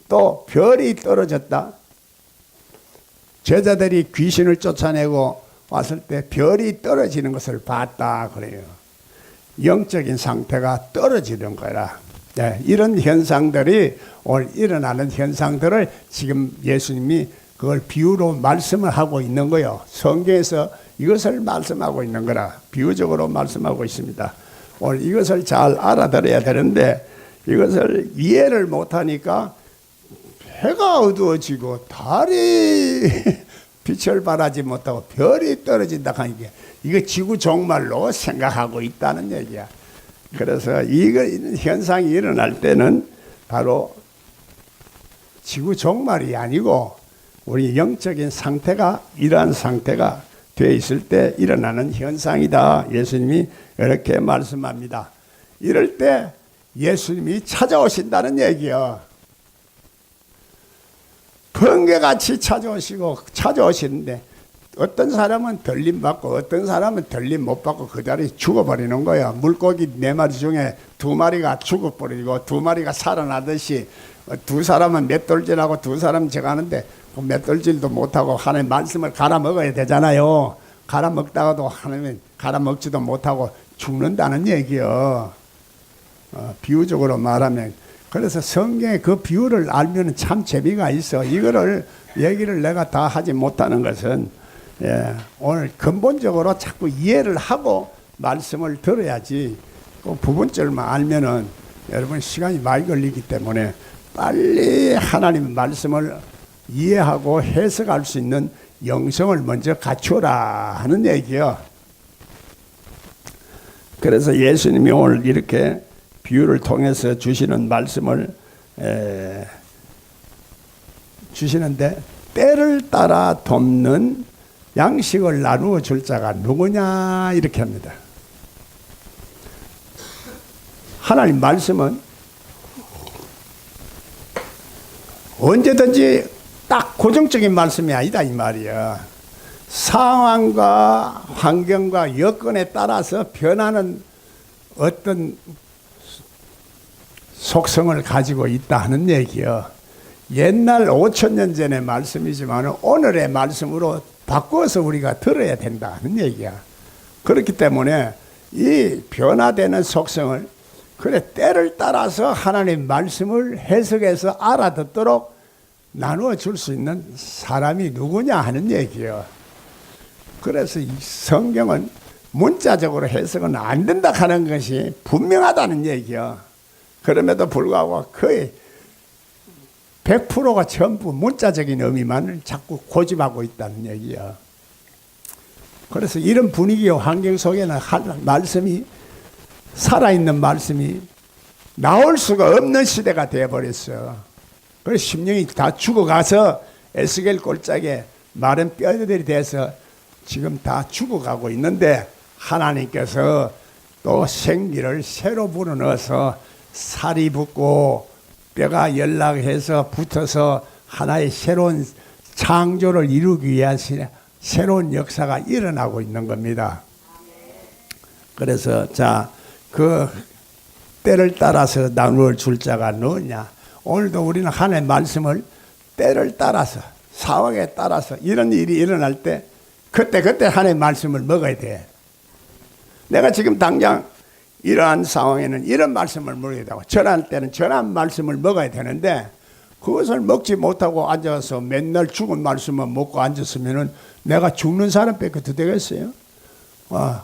또 별이 떨어졌다. 제자들이 귀신을 쫓아내고 왔을 때 별이 떨어지는 것을 봤다 그래요. 영적인 상태가 떨어지는 거라. 네, 이런 현상들이 오늘 일어나는 현상들을 지금 예수님이 그걸 비유로 말씀을 하고 있는 거예요. 성경에서 이것을 말씀하고 있는 거라. 비유적으로 말씀하고 있습니다. 오늘 이것을 잘 알아들어야 되는데 이것을 이해를 못하니까 해가 어두워지고 달이 빛을 발하지 못하고 별이 떨어진다 하니까 이거 지구 종말로 생각하고 있다는 얘기야. 그래서 이런 현상이 일어날 때는 바로 지구 종말이 아니고 우리 영적인 상태가 이러한 상태가 되어 있을 때 일어나는 현상이다. 예수님이 이렇게 말씀합니다. 이럴 때 예수님이 찾아오신다는 얘기요. 번개같이 찾아오시는데 어떤 사람은 들림 받고 어떤 사람은 들림 못 받고 그 자리에 죽어버리는 거야. 물고기 4마리 중에 2마리가 죽어버리고 2마리가 살아나듯이 두 사람은 맷돌질하고 두 사람은 저가는데 그 맷돌질도 못하고 하나님 말씀을 갈아 먹어야 되잖아요. 갈아 먹다가도 하나님 갈아 먹지도 못하고 죽는다는 얘기요. 비유적으로 말하면. 그래서 성경의 그 비유를 알면 참 재미가 있어. 이거를 얘기를 내가 다 하지 못하는 것은 오늘 근본적으로 자꾸 이해를 하고 말씀을 들어야지 그 부분적으로만 알면은 여러분 시간이 많이 걸리기 때문에 빨리 하나님 말씀을 이해하고 해석할 수 있는 영성을 먼저 갖추라 하는 얘기요. 그래서 예수님이 오늘 이렇게 비유를 통해서 주시는 말씀을 주시는데 때를 따라 돕는 양식을 나누어 줄 자가 누구냐 이렇게 합니다. 하나님 말씀은 언제든지 딱 고정적인 말씀이 아니다 이 말이야. 상황과 환경과 여건에 따라서 변하는 어떤 속성을 가지고 있다 하는 얘기요. 옛날 5,000년 전의 말씀이지만 오늘의 말씀으로 바꿔서 우리가 들어야 된다 하는 얘기야. 그렇기 때문에 이 변화되는 속성을 그래 때를 따라서 하나님 말씀을 해석해서 알아듣도록 나누어 줄 수 있는 사람이 누구냐 하는 얘기예요. 그래서 이 성경은 문자적으로 해석은 안 된다 하는 것이 분명하다는 얘기예요. 그럼에도 불구하고 거의 100%가 전부 문자적인 의미만을 자꾸 고집하고 있다는 얘기예요. 그래서 이런 분위기와 환경 속에는 말씀이 살아있는 말씀이 나올 수가 없는 시대가 되어버렸어요. 그래서 심령이 다 죽어가서 에스겔 골짜기에 마른 뼈들이 돼서 지금 다 죽어가고 있는데 하나님께서 또 생기를 새로 불어넣어서 살이 붙고 뼈가 연락해서 붙어서 하나의 새로운 창조를 이루기 위한 새로운 역사가 일어나고 있는 겁니다. 그래서 그 때를 따라서 나누어 줄 자가 누구냐. 오늘도 우리는 하나님의 말씀을 때를 따라서 상황에 따라서 이런 일이 일어날 때 그때 하나님의 말씀을 먹어야 돼. 내가 지금 당장 이러한 상황에는 이런 말씀을 먹어야 되고 전할 때는 전한 말씀을 먹어야 되는데 그것을 먹지 못하고 앉아서 맨날 죽은 말씀만 먹고 앉았으면 내가 죽는 사람밖에 더 되겠어요?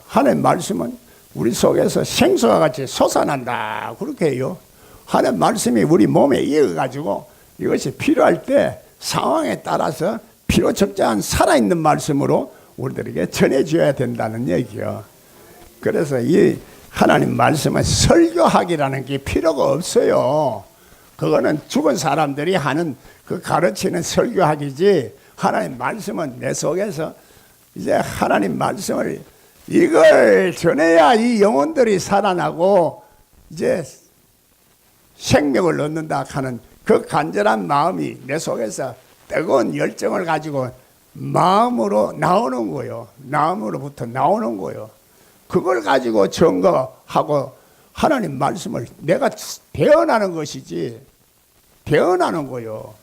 하나님 말씀은 우리 속에서 생수와 같이 솟아난다 그렇게 해요. 하나님 말씀이 우리 몸에 이어가지고 이것이 필요할 때 상황에 따라서 필요 적절한 살아있는 말씀으로 우리들에게 전해줘야 된다는 얘기요. 그래서 이 하나님 말씀은 설교하기라는 게 필요가 없어요. 그거는 죽은 사람들이 하는 그 가르치는 설교하기지 하나님 말씀은 내 속에서 이제 하나님 말씀을 이걸 전해야 이 영혼들이 살아나고 이제 생명을 얻는다 하는 그 간절한 마음이 내 속에서 뜨거운 열정을 가지고 마음으로 나오는 거요. 마음으로부터 나오는 거요. 그걸 가지고 증거하고 하나님 말씀을 내가 대언하는 것이지, 대언하는 거요.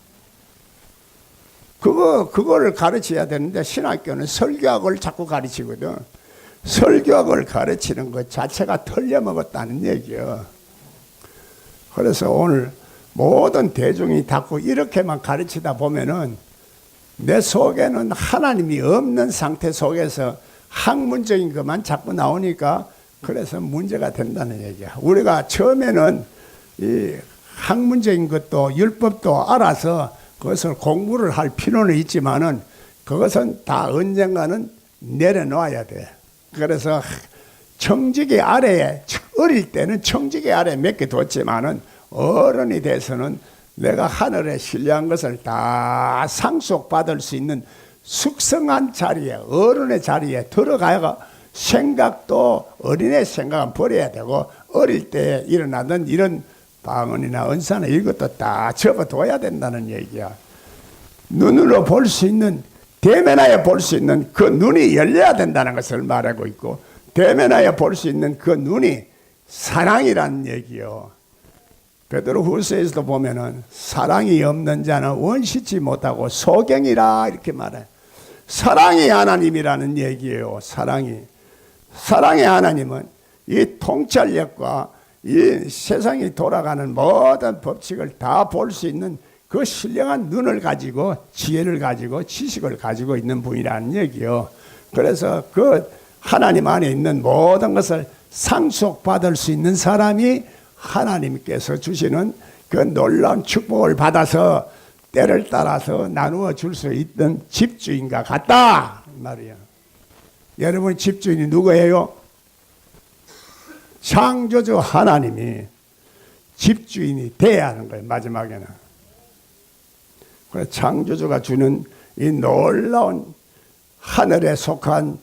그거를 가르쳐야 되는데 신학교는 설교학을 자꾸 가르치거든. 설교학을 가르치는 것 자체가 틀려먹었다는 얘기요. 그래서 오늘 모든 대중이 자꾸 이렇게만 가르치다 보면은 내 속에는 하나님이 없는 상태 속에서 학문적인 것만 자꾸 나오니까 그래서 문제가 된다는 얘기야. 우리가 처음에는 이 학문적인 것도 율법도 알아서 그것을 공부를 할 필요는 있지만은 그것은 다 언젠가는 내려놓아야 돼. 그래서 청지기 아래에, 어릴 때는 청지기 아래에 몇 개 뒀지만은 어른이 돼서는 내가 하늘에 신뢰한 것을 다 상속받을 수 있는 숙성한 자리에, 어른의 자리에 들어가야 생각도 어린애 생각은 버려야 되고, 어릴 때 일어나던 이런 방언이나 은사나 이것도 다 접어둬야 된다는 얘기야. 눈으로 볼 수 있는, 대면하여 볼 수 있는 그 눈이 열려야 된다는 것을 말하고 있고, 대면하여 볼 수 있는 그 눈이 사랑이라는 얘기요. 베드로 후서에서도 보면은 사랑이 없는 자는 원시치 못하고 소경이라 이렇게 말해. 사랑이 하나님이라는 얘기예요. 사랑이 하나님은 이 통찰력과 이 세상이 돌아가는 모든 법칙을 다 볼 수 있는 그 신령한 눈을 가지고 지혜를 가지고 지식을 가지고 있는 분이라는 얘기요. 그래서 그 하나님 안에 있는 모든 것을 상속받을 수 있는 사람이 하나님께서 주시는 그 놀라운 축복을 받아서 때를 따라서 나누어 줄 수 있는 집주인과 같다 말이야. 여러분 집주인이 누구예요? 창조주 하나님이 집주인이 돼야 하는 거예요. 마지막에는. 그래서 창조주가 주는 이 놀라운 하늘에 속한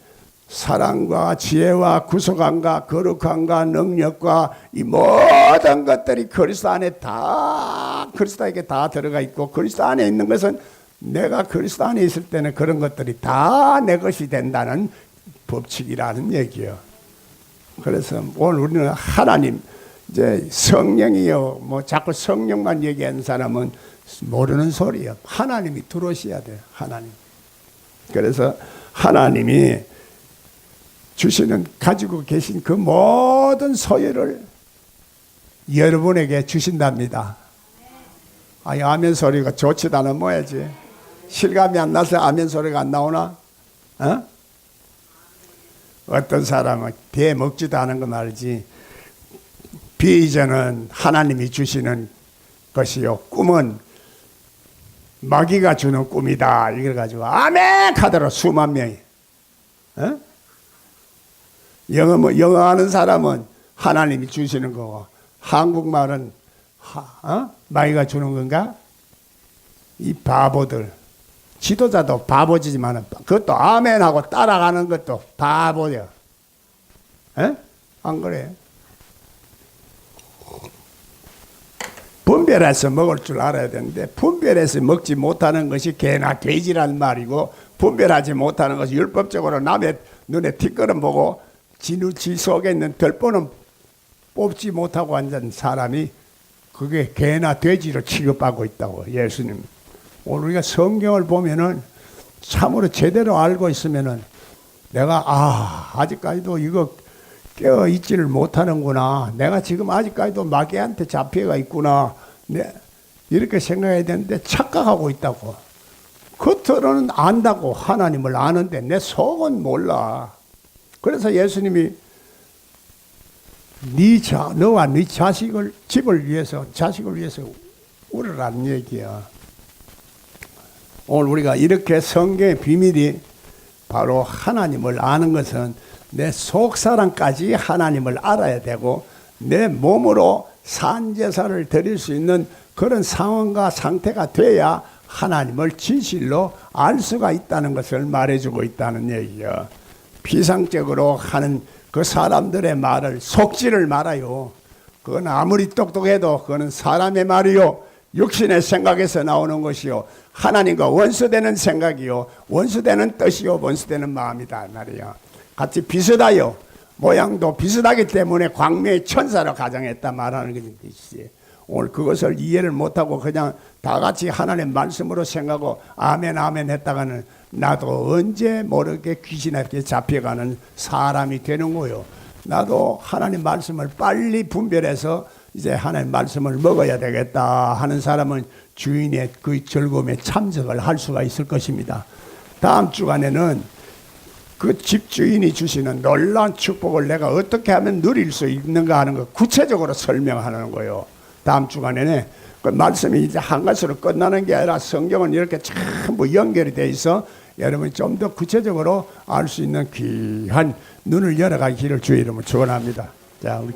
사랑과 지혜와 구속함과 거룩함과 능력과 이 모든 것들이 그리스도 안에 다, 그리스도에게 다 들어가 있고, 그리스도 안에 있는 것은 내가 그리스도 안에 있을 때는 그런 것들이 다 내 것이 된다는 법칙이라는 얘기예요. 그래서 오늘 우리는 하나님, 이제 성령이요, 뭐 자꾸 성령만 얘기하는 사람은 모르는 소리예요. 하나님이 들어오셔야 돼요. 하나님. 그래서 하나님이 주시는, 가지고 계신 그 모든 소유를 여러분에게 주신답니다. 아니, 아멘 소리가 좋지도 않아 뭐야지. 실감이 안 나서 아멘 소리가 안 나오나? 어떤 사람은 대먹지도 않은 거 말이지. 비전은 하나님이 주시는 것이요, 꿈은 마귀가 주는 꿈이다. 이걸 가지고 아멘 하더라 수만 명이. 영어 하는 사람은 하나님이 주시는 거고, 한국말은 마귀가 주는 건가? 이 바보들, 지도자도 바보지만 그것도 아멘하고 따라가는 것도 바보야. 안 그래? 분별해서 먹을 줄 알아야 되는데, 분별해서 먹지 못하는 것이 개나 돼지란 말이고, 분별하지 못하는 것이 율법적으로 남의 눈에 티끌은 보고 지 속에 있는 들보는 뽑지 못하고 앉은 사람이 그게 개나 돼지로 취급하고 있다고. 예수님, 오늘 우리가 성경을 보면은 참으로 제대로 알고 있으면은 내가 아직까지도 이거 깨어 있지를 못하는구나, 내가 지금 아직까지도 마귀한테 잡혀가 있구나, 이렇게 생각해야 되는데 착각하고 있다고. 겉으로는 안다고, 하나님을 아는데 내 속은 몰라. 그래서 예수님이 너와 네 집을 위해서, 자식을 위해서 울으라는 얘기야. 오늘 우리가 이렇게 성경의 비밀이 바로 하나님을 아는 것은 내 속사람까지 하나님을 알아야 되고, 내 몸으로 산제사를 드릴 수 있는 그런 상황과 상태가 돼야 하나님을 진실로 알 수가 있다는 것을 말해주고 있다는 얘기야. 비상적으로 하는 그 사람들의 말을 속지를 말아요. 그건 아무리 똑똑해도 그거는 사람의 말이요, 육신의 생각에서 나오는 것이요 하나님과 원수되는 생각이요 원수되는 뜻이요 원수되는 마음이다 말이야. 같이 비슷하여 모양도 비슷하기 때문에 광명의 천사로 가정했다 말하는 것이지. 오늘 그것을 이해를 못하고 그냥 다 같이 하나님의 말씀으로 생각하고 아멘 아멘 했다가는 나도 언제 모르게 귀신에게 잡혀가는 사람이 되는 거요. 나도 하나님 말씀을 빨리 분별해서 이제 하나님 말씀을 먹어야 되겠다 하는 사람은 주인의 그 즐거움에 참석을 할 수가 있을 것입니다. 다음 주간에는 그 집주인이 주시는 놀라운 축복을 내가 어떻게 하면 누릴 수 있는가 하는 거 구체적으로 설명하는 거예요. 다음 주간에는 그 말씀이 이제 한 가지로 끝나는 게 아니라 성경은 이렇게 전부 연결이 돼 있어 여러분이 좀 더 구체적으로 알 수 있는 귀한 눈을 열어가기를 주의 이름으로 축원합니다. 자, 우리